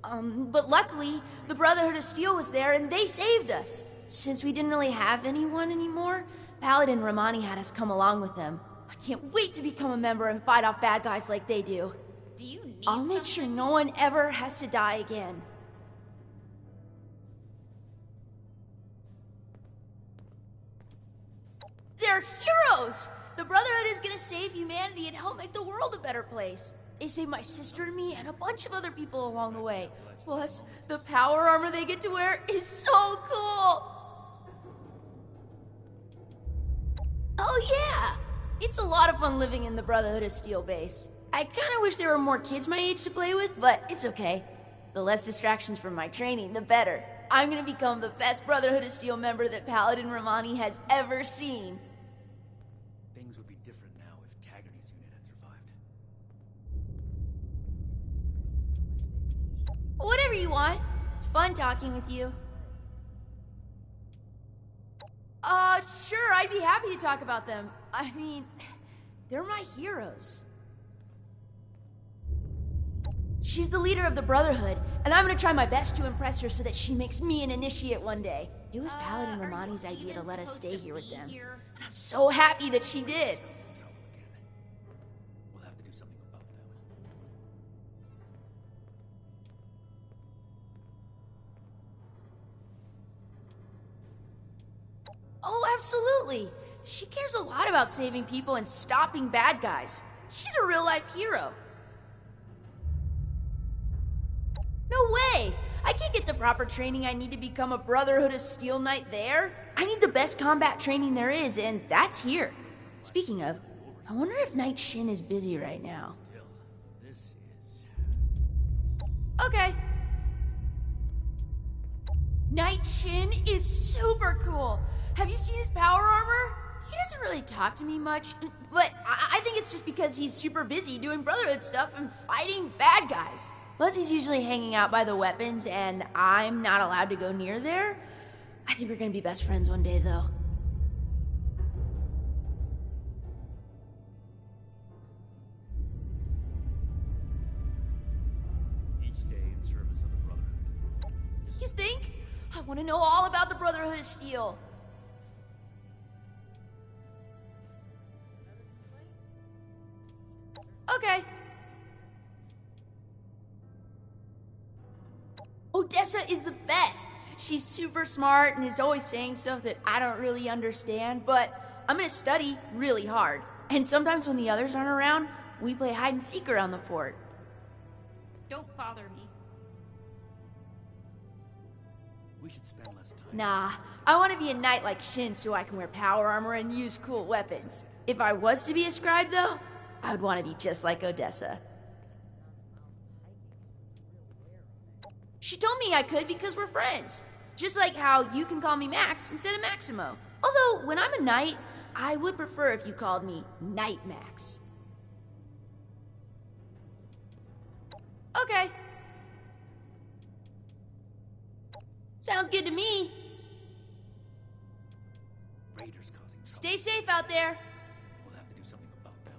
But luckily, the Brotherhood of Steel was there and they saved us. Since we didn't really have anyone anymore, Paladin Romani had us come along with them. I can't wait to become a member and fight off bad guys like they do. Do you need I'll make sure no one ever has to die again. They're heroes! The Brotherhood is gonna save humanity and help make the world a better place. They saved my sister and me and a bunch of other people along the way. Plus, the power armor they get to wear is so cool! Oh yeah! It's a lot of fun living in the Brotherhood of Steel base. I kinda wish there were more kids my age to play with, but it's okay. The less distractions from my training, the better. I'm gonna become the best Brotherhood of Steel member that Paladin Romani has ever seen. Things would be different now if Taggarty's unit had survived. Whatever you want. It's fun talking with you. Sure, I'd be happy to talk about them. I mean, they're my heroes. She's the leader of the Brotherhood, and I'm gonna try my best to impress her so that she makes me an initiate one day. It was Paladin Romani's idea to let us stay here with them, and I'm so happy that she did. We'll have to do something about them. Oh, absolutely. She cares a lot about saving people and stopping bad guys. She's a real-life hero. No way! I can't get the proper training I need to become a Brotherhood of Steel Knight there. I need the best combat training there is, and that's here. Speaking of, I wonder if Knight Shin is busy right now. This is... Okay. Knight Shin is super cool. Have you seen his power armor? He doesn't really talk to me much, but I think it's just because he's super busy doing Brotherhood stuff and fighting bad guys. Plus, he's usually hanging out by the weapons, and I'm not allowed to go near there. I think we're gonna be best friends one day, though. Each day in service of the Brotherhood. You think? I want to know all about the Brotherhood of Steel. Okay. Odessa is the best. She's super smart and is always saying stuff that I don't really understand, but I'm gonna study really hard. And sometimes when the others aren't around, we play hide and seek around the fort. Don't bother me. We should spend less time. Nah, I want to be a knight like Shin so I can wear power armor and use cool weapons. If I was to be a scribe, though, I would want to be just like Odessa. She told me I could because we're friends. Just like how you can call me Max instead of Maximo. Although, when I'm a knight, I would prefer if you called me Knight Max. Okay. Sounds good to me. Raiders causing trouble. Stay safe out there. We'll have to do something about them.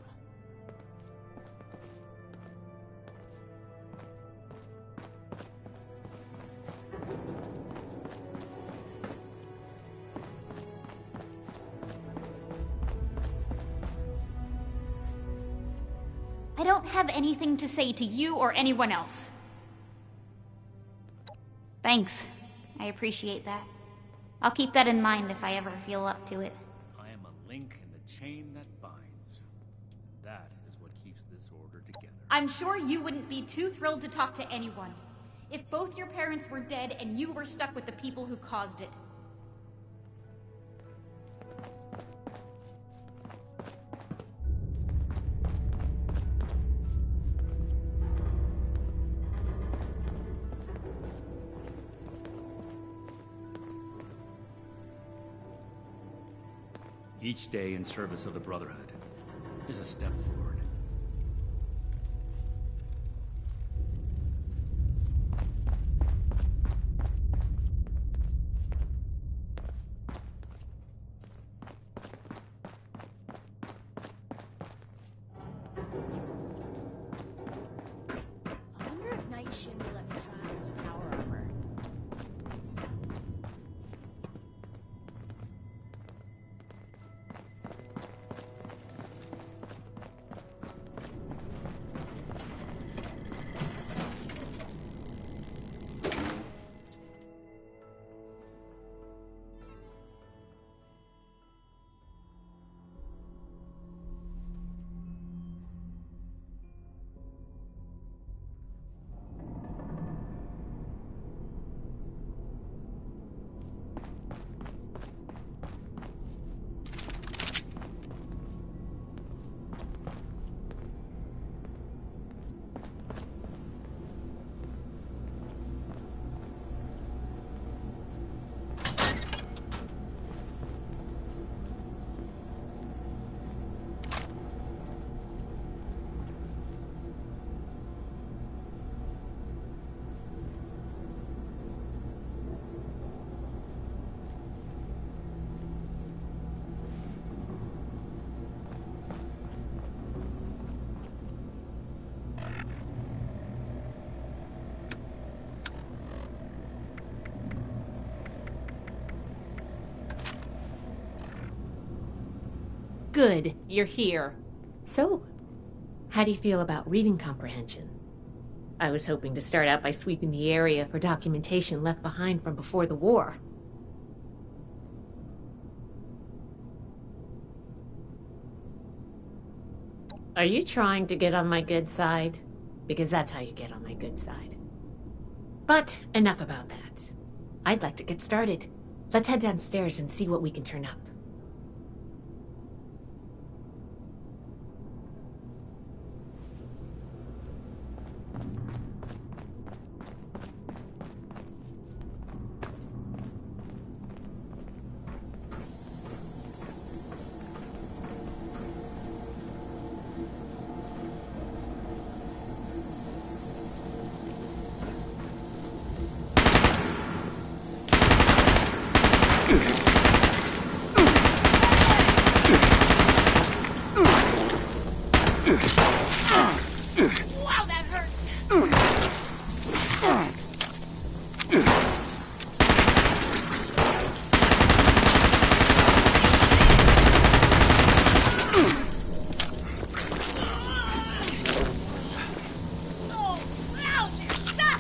I don't have anything to say to you or anyone else. Thanks. I appreciate that. I'll keep that in mind if I ever feel up to it. I am a link in the chain that binds. That is what keeps this order together. I'm sure you wouldn't be too thrilled to talk to anyone if both your parents were dead and you were stuck with the people who caused it. Each day in service of the Brotherhood is a step forward. Good, you're here. So, how do you feel about reading comprehension? I was hoping to start out by sweeping the area for documentation left behind from before the war. Are you trying to get on my good side? Because that's how you get on my good side. But enough about that. I'd like to get started. Let's head downstairs and see what we can turn up. Wow, that hurt! Oh, ouch! Stop!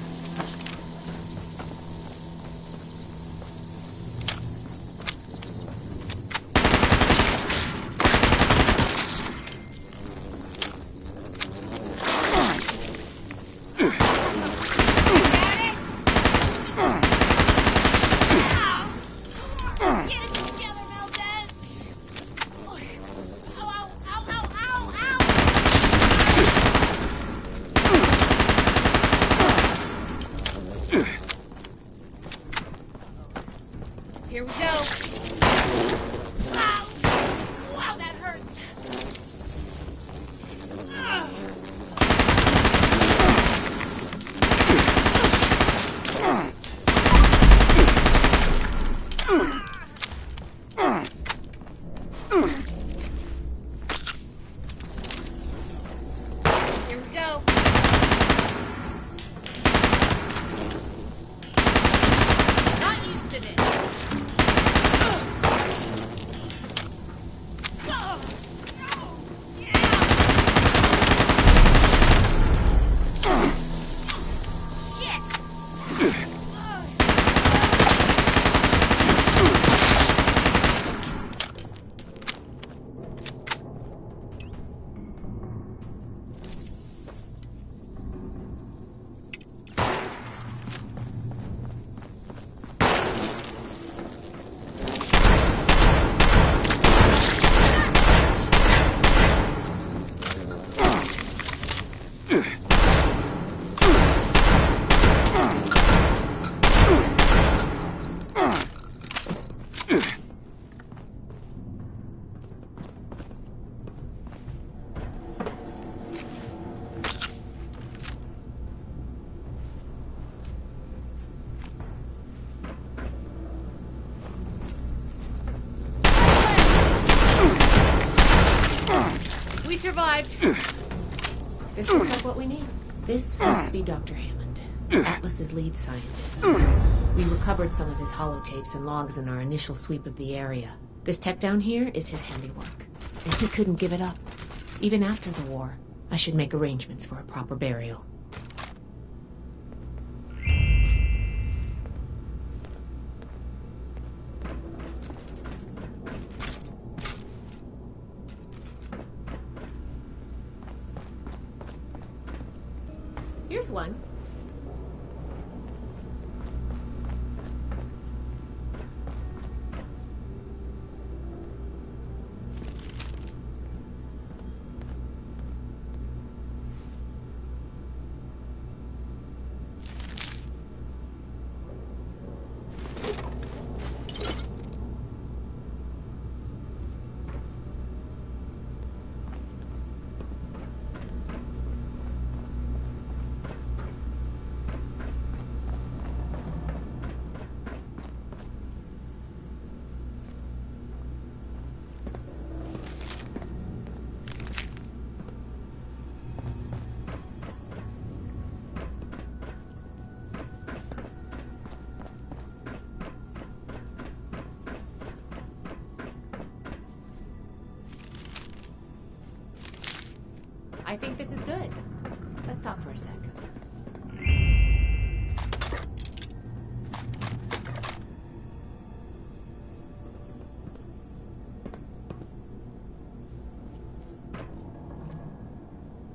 Get it together, Melvin! Ow, ow, ow, ow, ow, ow! Here we go. Ow! Wow, that hurt. Here we go. Not used to this. We survived. This looks like what we need. This must be Dr. Hammond, Atlas's lead scientist. We recovered some of his holotapes and logs in our initial sweep of the area. This tech down here is his handiwork, and he couldn't give it up. Even after the war, I should make arrangements for a proper burial. Here's one. I think this is good. Let's talk for a sec.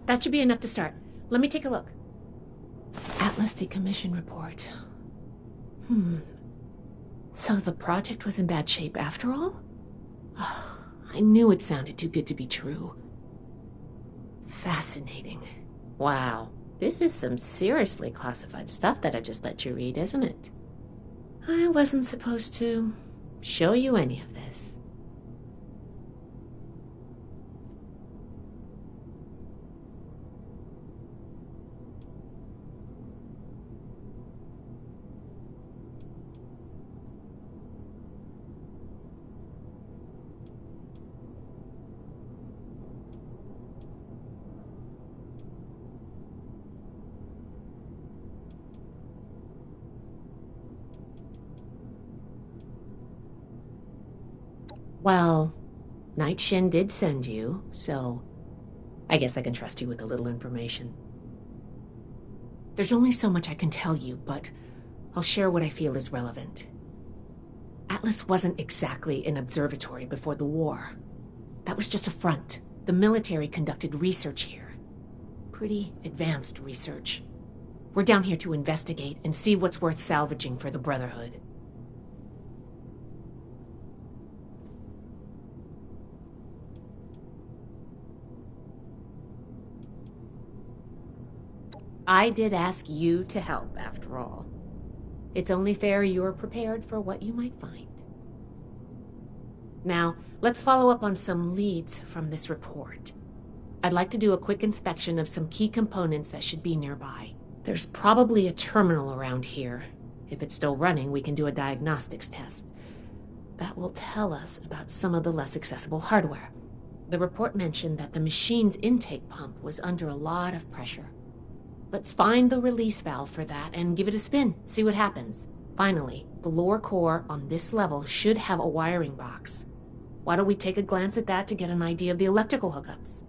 That should be enough to start. Let me take a look. Atlas decommission report. So the project was in bad shape after all? Oh, I knew it sounded too good to be true. Fascinating. Wow. This is some seriously classified stuff that I just let you read, isn't it? I wasn't supposed to show you any of this. Well, Night Shin did send you, so I guess I can trust you with a little information. There's only so much I can tell you, but I'll share what I feel is relevant. Atlas wasn't exactly an observatory before the war. That was just a front. The military conducted research here. Pretty advanced research. We're down here to investigate and see what's worth salvaging for the Brotherhood. I did ask you to help, after all. It's only fair you're prepared for what you might find. Now, let's follow up on some leads from this report. I'd like to do a quick inspection of some key components that should be nearby. There's probably a terminal around here. If it's still running, we can do a diagnostics test. That will tell us about some of the less accessible hardware. The report mentioned that the machine's intake pump was under a lot of pressure. Let's find the release valve for that and give it a spin, see what happens. Finally, the lower core on this level should have a wiring box. Why don't we take a glance at that to get an idea of the electrical hookups?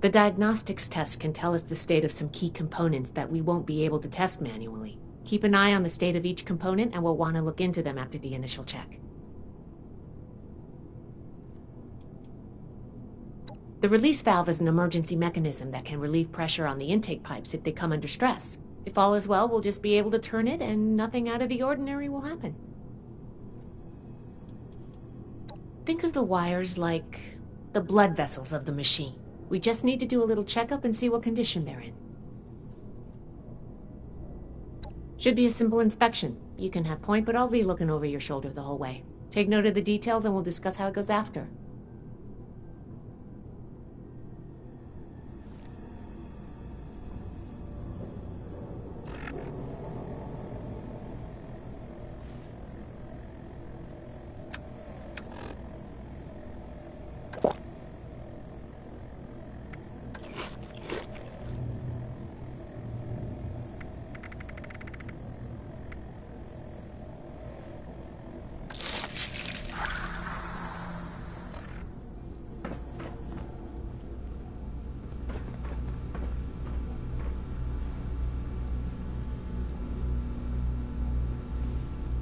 The diagnostics test can tell us the state of some key components that we won't be able to test manually. Keep an eye on the state of each component and we'll want to look into them after the initial check. The release valve is an emergency mechanism that can relieve pressure on the intake pipes if they come under stress. If all is well, we'll just be able to turn it and nothing out of the ordinary will happen. Think of the wires like the blood vessels of the machine. We just need to do a little checkup and see what condition they're in. Should be a simple inspection. You can have point, but I'll be looking over your shoulder the whole way. Take note of the details and we'll discuss how it goes after.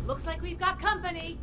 Looks like we've got company.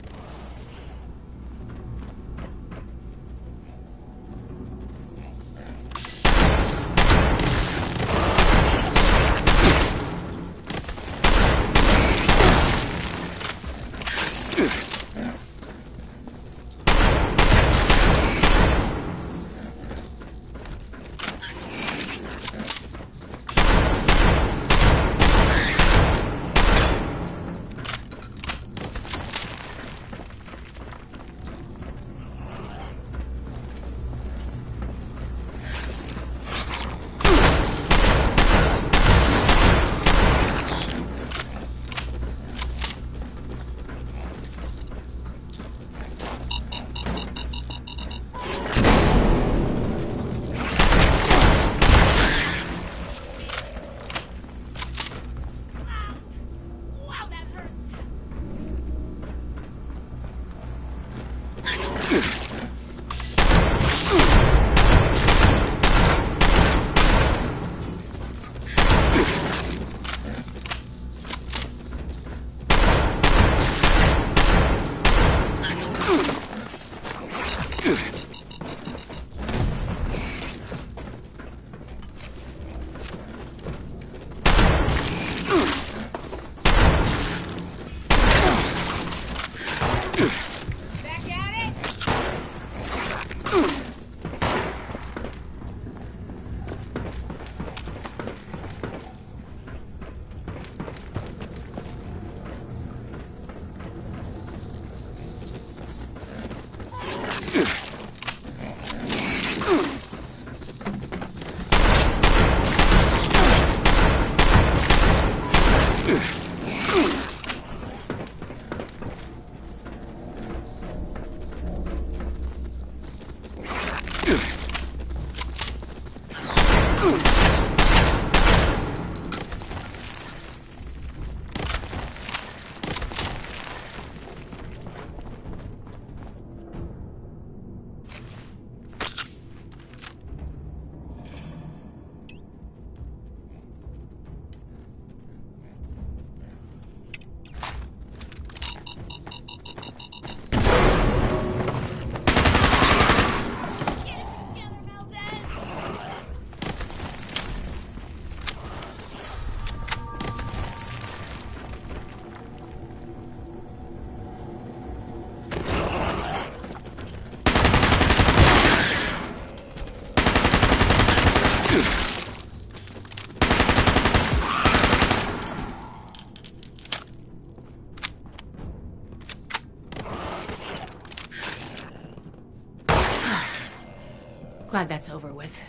Glad that's over with.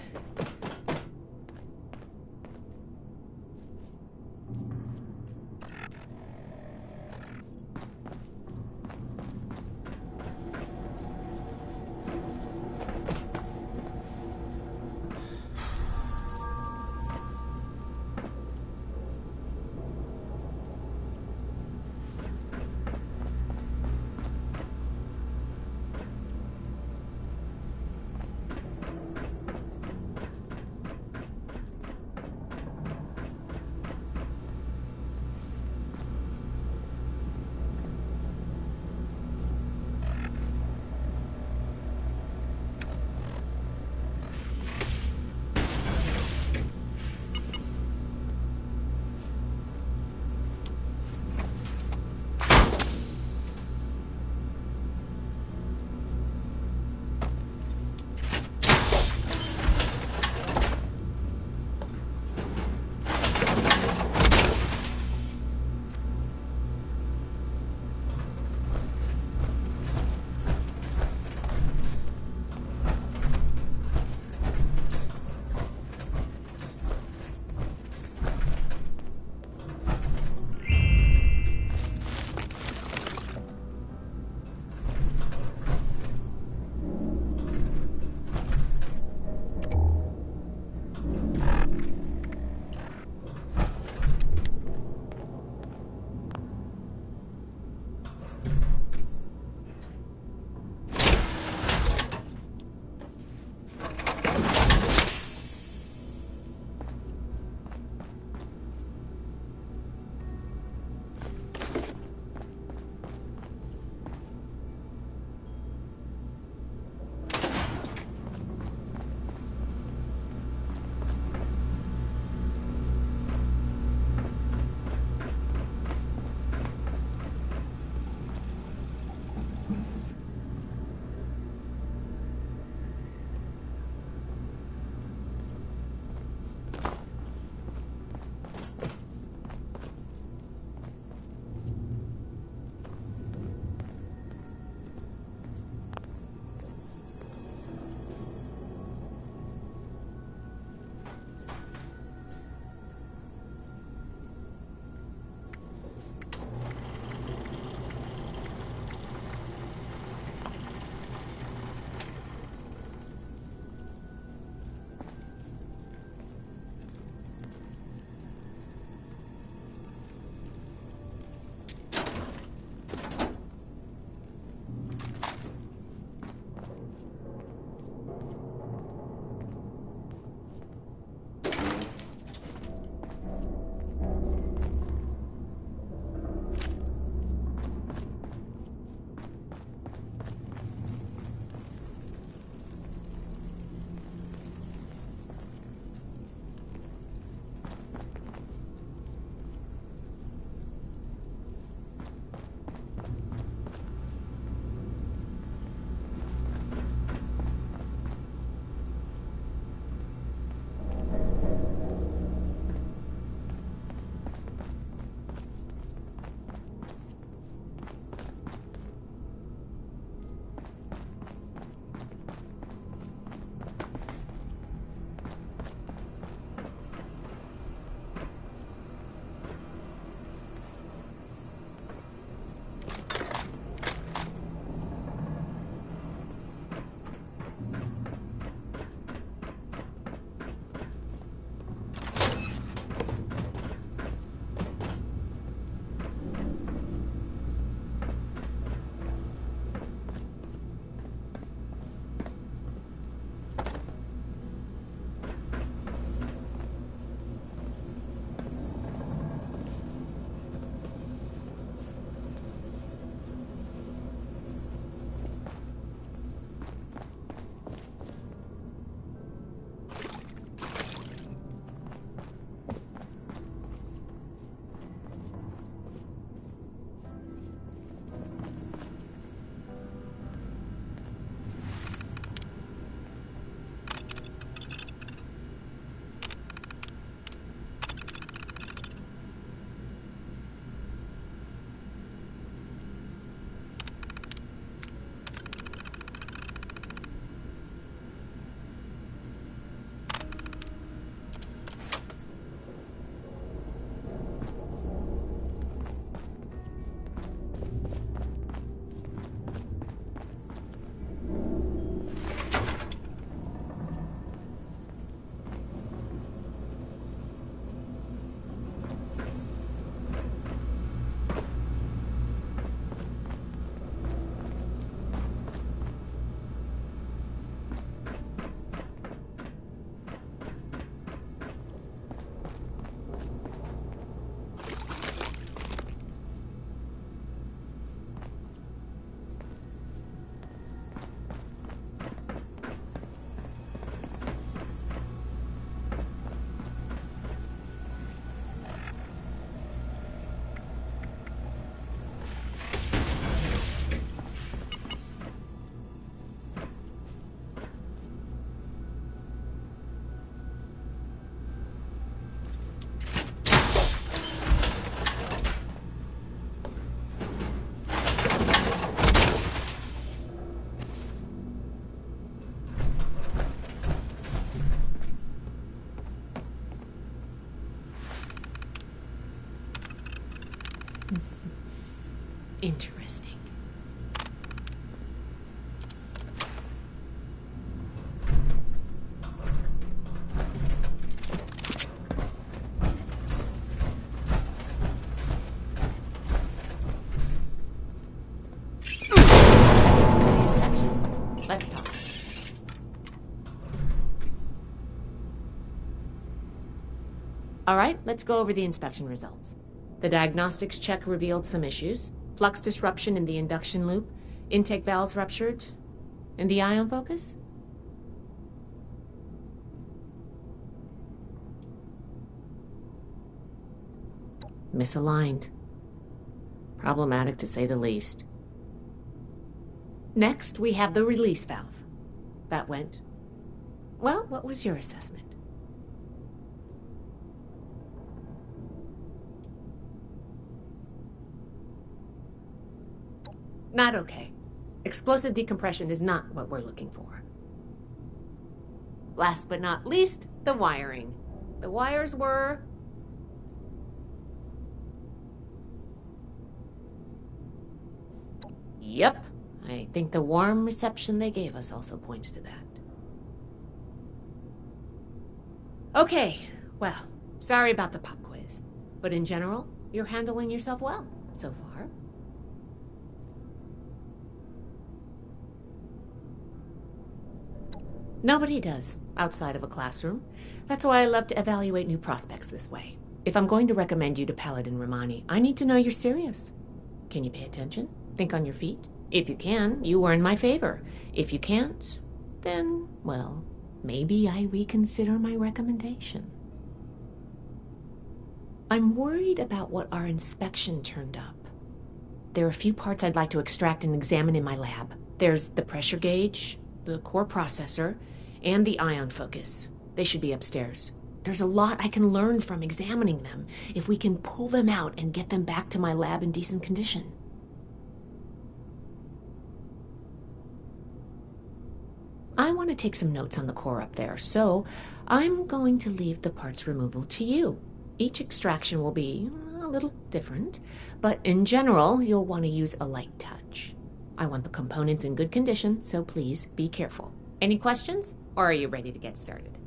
Interesting. Let's talk. All right, let's go over the inspection results. The diagnostics check revealed some issues. Flux disruption in the induction loop, intake valves ruptured, and the ion focus? Misaligned. Problematic to say the least. Next, we have the release valve. That went... Well, what was your assessment? Not okay. Explosive decompression is not what we're looking for. Last but not least, the wiring. The wires were... Yep. I think the warm reception they gave us also points to that. Okay, well, sorry about the pop quiz. But in general, you're handling yourself well so far. Nobody does, outside of a classroom. That's why I love to evaluate new prospects this way. If I'm going to recommend you to Paladin Romani, I need to know you're serious. Can you pay attention? Think on your feet? If you can, you earn my favor. If you can't, then, well, maybe I reconsider my recommendation. I'm worried about what our inspection turned up. There are a few parts I'd like to extract and examine in my lab. There's the pressure gauge, the core processor, and the ion focus. They should be upstairs. There's a lot I can learn from examining them if we can pull them out and get them back to my lab in decent condition. I want to take some notes on the core up there, so I'm going to leave the parts removal to you. Each extraction will be a little different, but in general, you'll want to use a light touch. I want the components in good condition, so please be careful. Any questions, or are you ready to get started?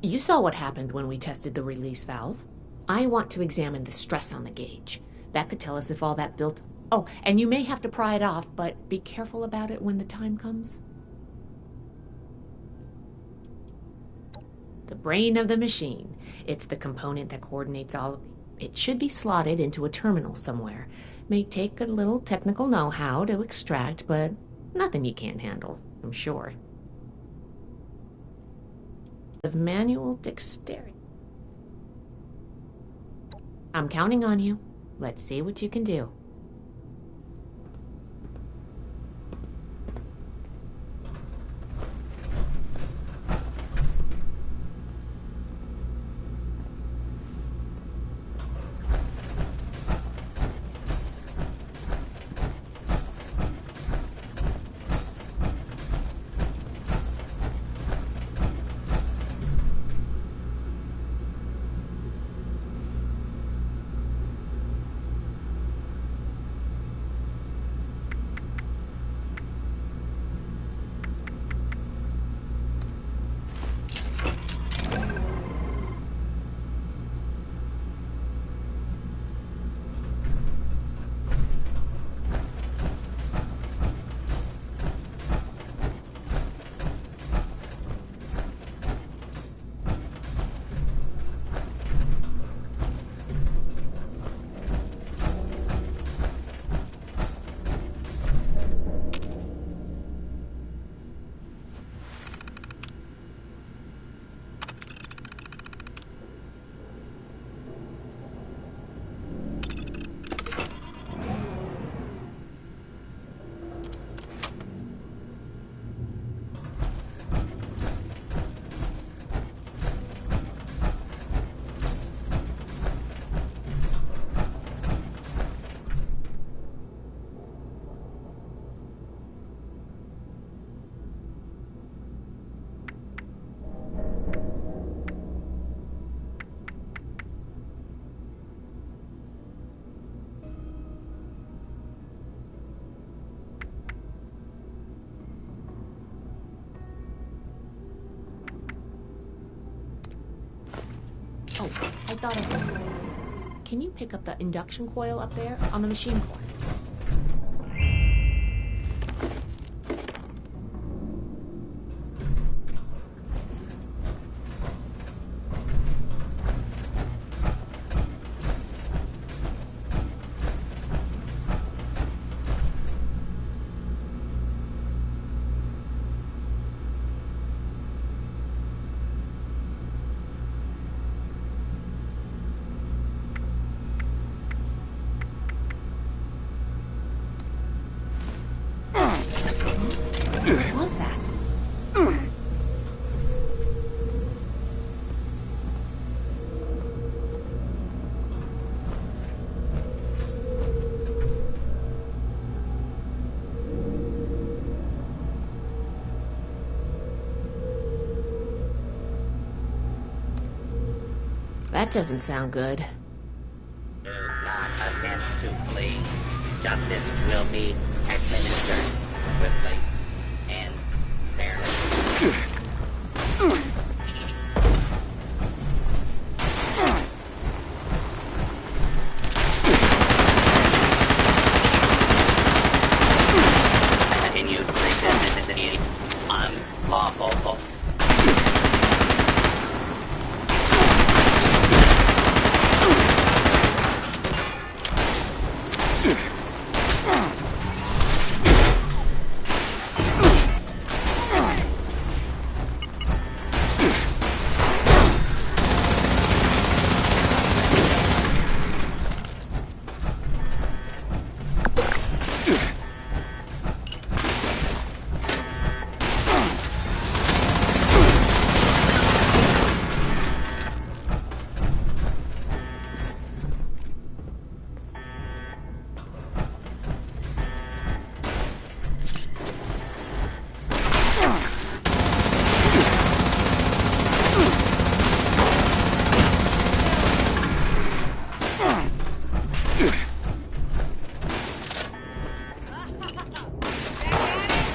You saw what happened when we tested the release valve. I want to examine the stress on the gauge. That could tell us if all that built... Oh, and you may have to pry it off, but be careful about it when the time comes. The brain of the machine. It's the component that coordinates all of it. It should be slotted into a terminal somewhere. May take a little technical know-how to extract, but nothing you can't handle, I'm sure. Of manual dexterity. I'm counting on you. Let's see what you can do. Oh, I thought of it. Can you pick up the induction coil up there on the machine core? What's that? That doesn't sound good. Do not attempt to flee. Justice will be administered swiftly and fairly. Continued resistance is unlawful.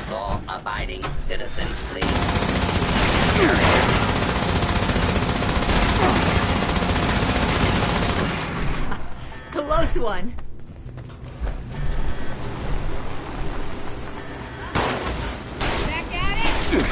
Law-abiding citizens, please. Close one. Back at it!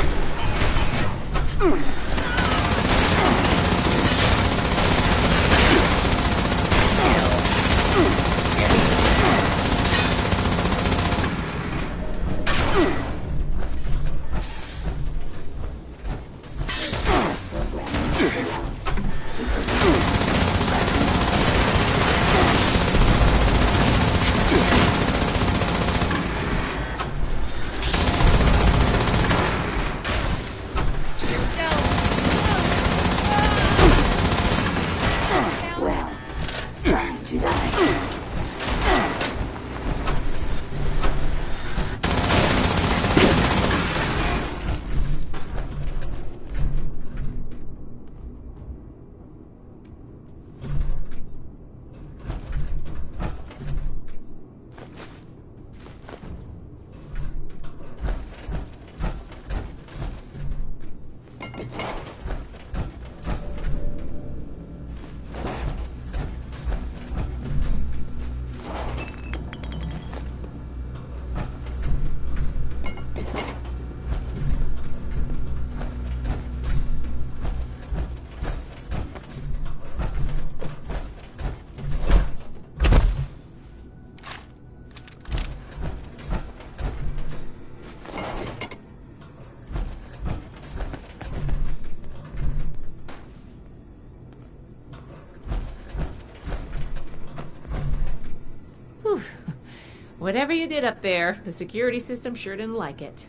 Whatever you did up there, the security system sure didn't like it.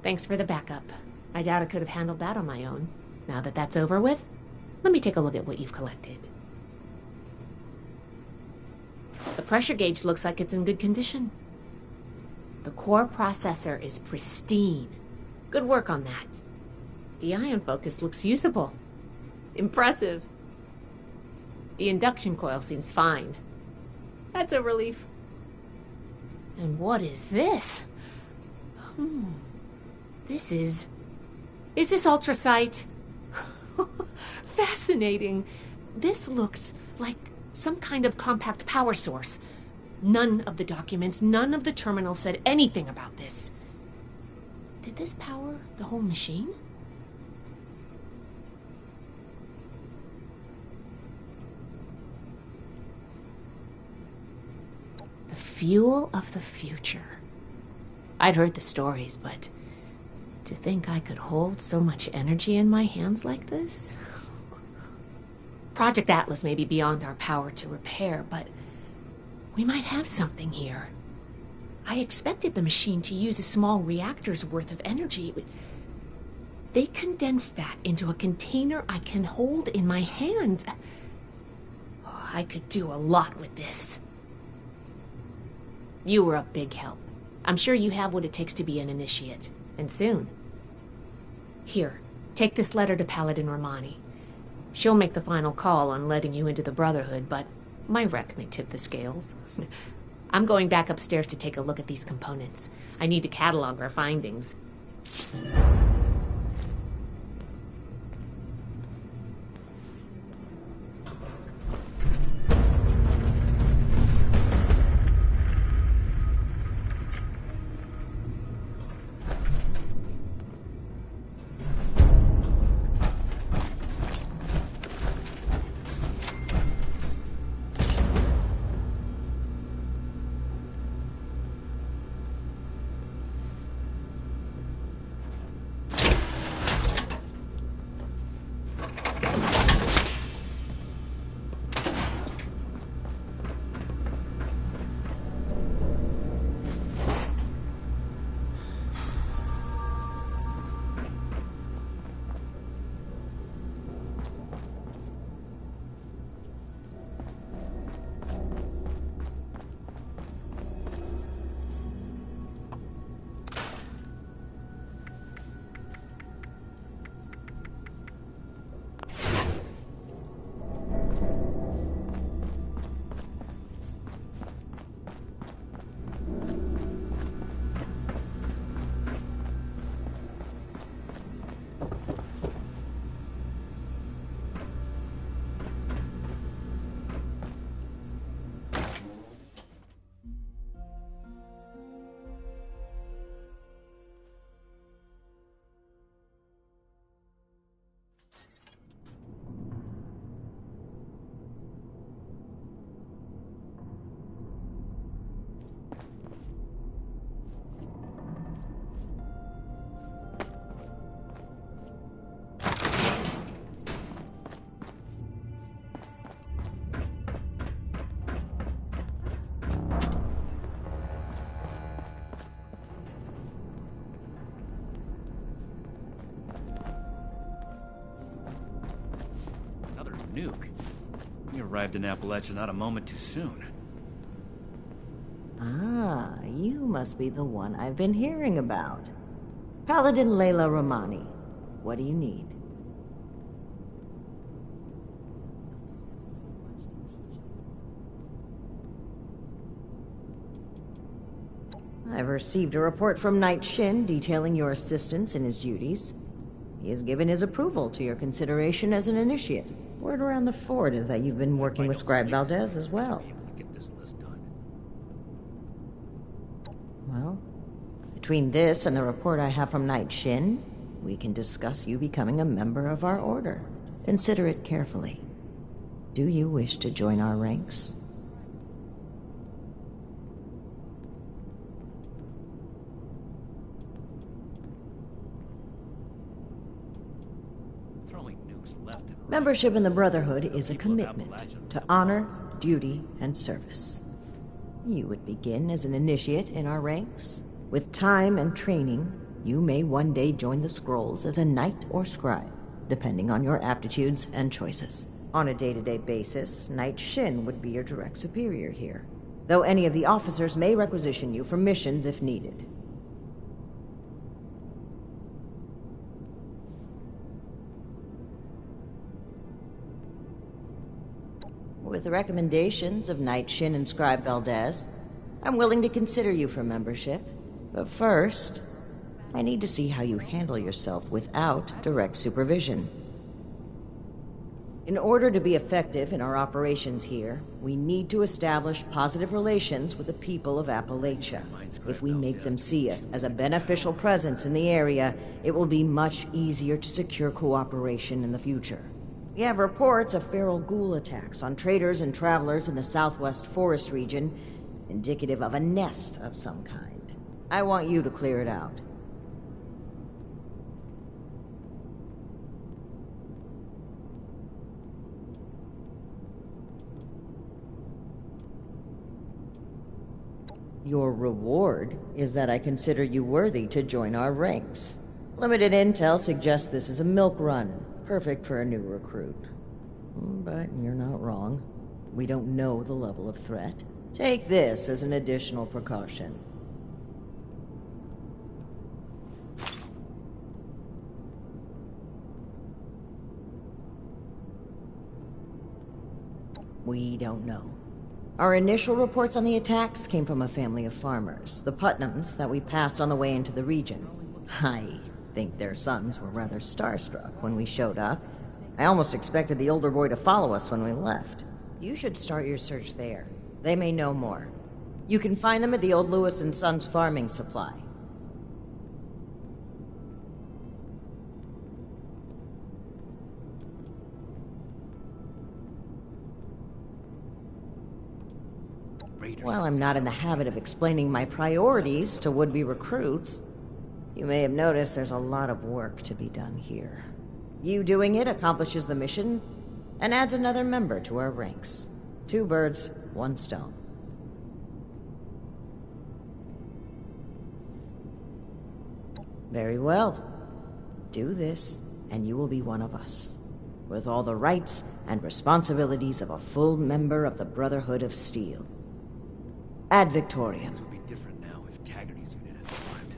Thanks for the backup. I doubt I could have handled that on my own. Now that that's over with, let me take a look at what you've collected. The pressure gauge looks like it's in good condition. The core processor is pristine. Good work on that. The ion focus looks usable. Impressive. The induction coil seems fine. That's a relief. And what is this? This is... Is this ultrasight? Fascinating. This looks like some kind of compact power source. None of the documents, none of the terminals said anything about this. Did this power the whole machine? The fuel of the future. I'd heard the stories, but to think I could hold so much energy in my hands like this? Project Atlas may be beyond our power to repair, but we might have something here. I expected the machine to use a small reactor's worth of energy. They condensed that into a container I can hold in my hands. Oh, I could do a lot with this. You were a big help. I'm sure you have what it takes to be an initiate, and soon. Here, take this letter to Paladin Romani. She'll make the final call on letting you into the Brotherhood, but my rep may tip the scales. I'm going back upstairs to take a look at these components. I need to catalog our findings. Nuke. You arrived in Appalachia not a moment too soon. Ah, you must be the one I've been hearing about. Paladin Layla Romani. What do you need? I've received a report from Knight Shin detailing your assistance in his duties. He has given his approval to your consideration as an initiate. Word around the fort is that you've been working with Scribe Valdez as well. Well, between this and the report I have from Knight Shin, we can discuss you becoming a member of our order. Consider it carefully. Do you wish to join our ranks? Membership in the Brotherhood is a commitment to honor, duty, and service. You would begin as an initiate in our ranks. With time and training, you may one day join the Scrolls as a knight or scribe, depending on your aptitudes and choices. On a day-to-day basis, Knight Shin would be your direct superior here, though any of the officers may requisition you for missions if needed. With the recommendations of Knight Shin and Scribe Valdez, I'm willing to consider you for membership. But first, I need to see how you handle yourself without direct supervision. In order to be effective in our operations here, we need to establish positive relations with the people of Appalachia. If we make them see us as a beneficial presence in the area, it will be much easier to secure cooperation in the future. We have reports of feral ghoul attacks on traders and travelers in the southwest forest region, indicative of a nest of some kind. I want you to clear it out. Your reward is that I consider you worthy to join our ranks. Limited intel suggests this is a milk run, perfect for a new recruit. But you're not wrong. We don't know the level of threat. Take this as an additional precaution. We don't know. Our initial reports on the attacks came from a family of farmers, the Putnams, that we passed on the way into the region. I think their sons were rather starstruck when we showed up. I almost expected the older boy to follow us when we left. You should start your search there. They may know more. You can find them at the old Lewis and Sons farming supply. While I'm not in the habit of explaining my priorities to would-be recruits, you may have noticed there's a lot of work to be done here. You doing it accomplishes the mission and adds another member to our ranks. 2 birds, 1 stone. Very well. Do this, and you will be one of us, with all the rights and responsibilities of a full member of the Brotherhood of Steel. Ad Victoriam. Things would be different now if Taggarty's unit had survived.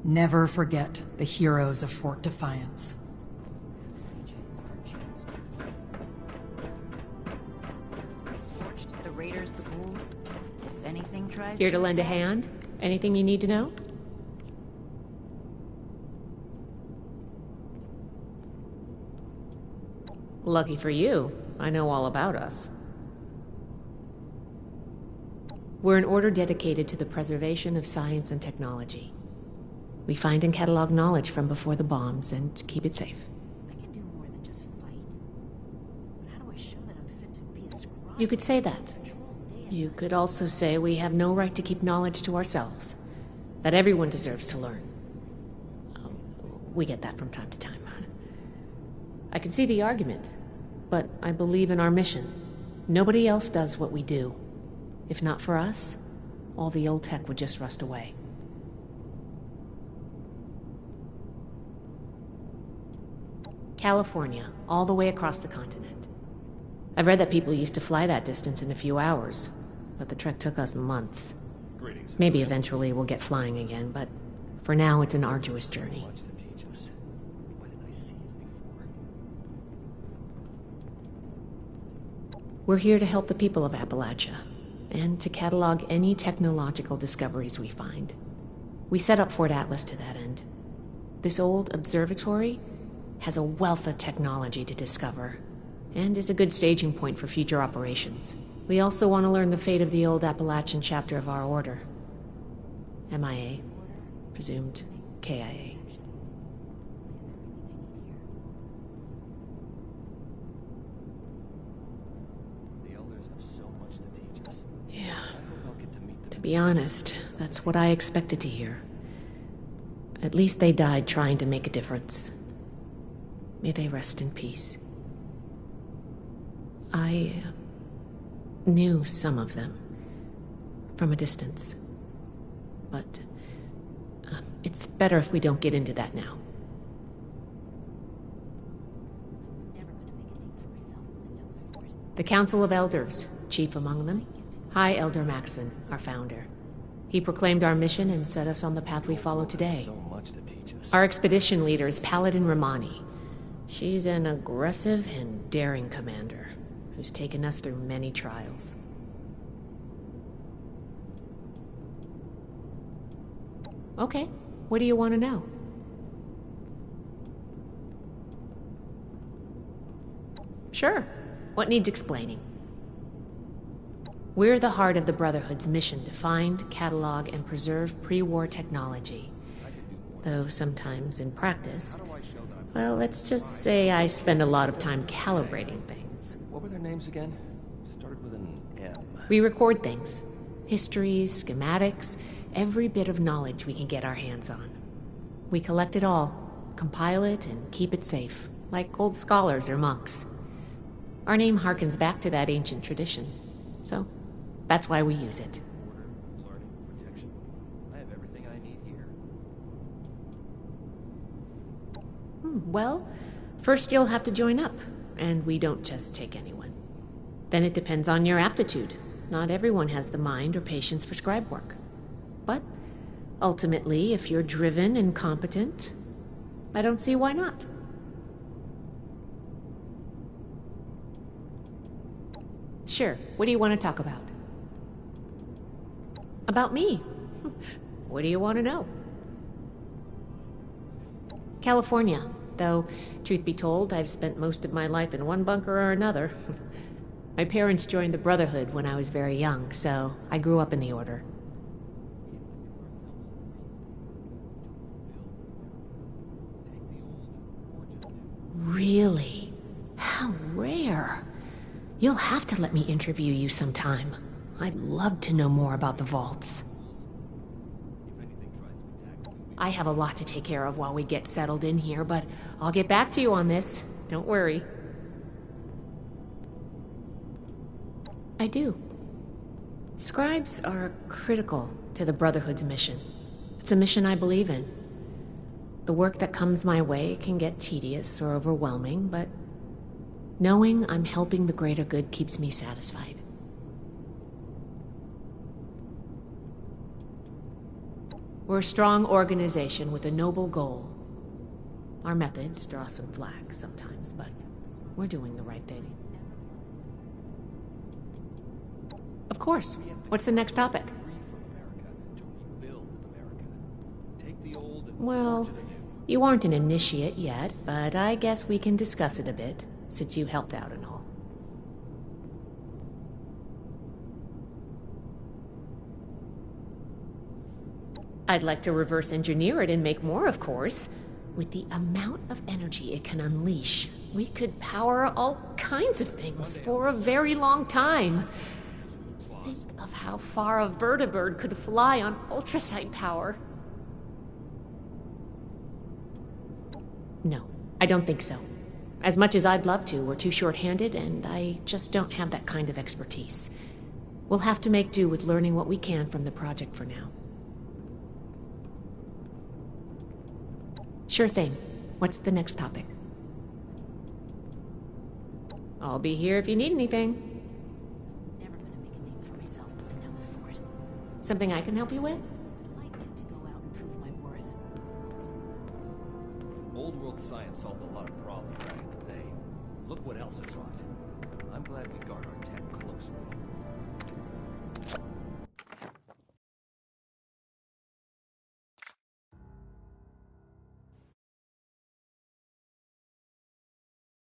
Never forget the heroes of Fort Defiance. The raiders, the ghouls. If anything tries Here to lend a hand? Anything you need to know? Lucky for you, I know all about us. We're an order dedicated to the preservation of science and technology. We find and catalog knowledge from before the bombs and keep it safe. I can do more than just fight. But how do I show that I'm fit to be a scribe? You could say that. You could also say we have no right to keep knowledge to ourselves. That everyone deserves to learn. We get that from time to time. I can see the argument, but I believe in our mission. Nobody else does what we do. If not for us, all the old tech would just rust away. California, all the way across the continent. I've read that people used to fly that distance in a few hours, but the trek took us months. Maybe eventually we'll get flying again, but for now it's an arduous journey. We're here to help the people of Appalachia, and to catalog any technological discoveries we find. We set up Fort Atlas to that end. This old observatory has a wealth of technology to discover, and is a good staging point for future operations. We also want to learn the fate of the old Appalachian chapter of our order. MIA, presumed KIA. The elders have so much to teach us. Yeah. I'll get to meet them. To be honest, that's what I expected to hear. At least they died trying to make a difference. May they rest in peace. I knew some of them from a distance, but it's better if we don't get into that now. The Council of Elders, chief among them, High Elder Maxon, our founder. He proclaimed our mission and set us on the path we follow today. So much to teach us. Our expedition leader is Paladin Romani. She's an aggressive and daring commander. who's taken us through many trials. Okay, what do you want to know? Sure. What needs explaining? We're the heart of the Brotherhood's mission to find, catalog, and preserve pre-war technology. Though sometimes in practice, well, let's just say I spend a lot of time calibrating things. What were their names again? Started with an M. We record things. Histories, schematics, every bit of knowledge we can get our hands on. We collect it all, compile it, and keep it safe, like old scholars or monks. Our name harkens back to that ancient tradition, so that's why we use it. Order, learning, protection. I have everything I need here. Well, first you'll have to join up, and we don't just take anyone. Then it depends on your aptitude. Not everyone has the mind or patience for scribe work. But ultimately, if you're driven and competent, I don't see why not. Sure, what do you want to talk about? About me? What do you want to know? California, though, truth be told, I've spent most of my life in one bunker or another. My parents joined the Brotherhood when I was very young, so I grew up in the Order. Really? How rare. You'll have to let me interview you sometime. I'd love to know more about the vaults. I have a lot to take care of while we get settled in here, but I'll get back to you on this. Don't worry. I do. Scribes are critical to the Brotherhood's mission. It's a mission I believe in. The work that comes my way can get tedious or overwhelming, but knowing I'm helping the greater good keeps me satisfied. We're a strong organization with a noble goal. Our methods draw some flack sometimes, but we're doing the right thing. Of course. What's the next topic? Well, you aren't an initiate yet, but I guess we can discuss it a bit, since you helped out and all. I'd like to reverse engineer it and make more, of course. With the amount of energy it can unleash, we could power all kinds of things for a very long time. Think of how far a vertibird could fly on ultrasight power. No, I don't think so. As much as I'd love to, we're too short-handed, and I just don't have that kind of expertise. We'll have to make do with learning what we can from the project for now. Sure thing. What's the next topic? I'll be here if you need anything. Never gonna make a name for myself pulling down the fort. Something I can help you with? I might get to go out and prove my worth. Old world science solved a lot of problems back in the day. Look what else it brought. I'm glad we guard our tech closely.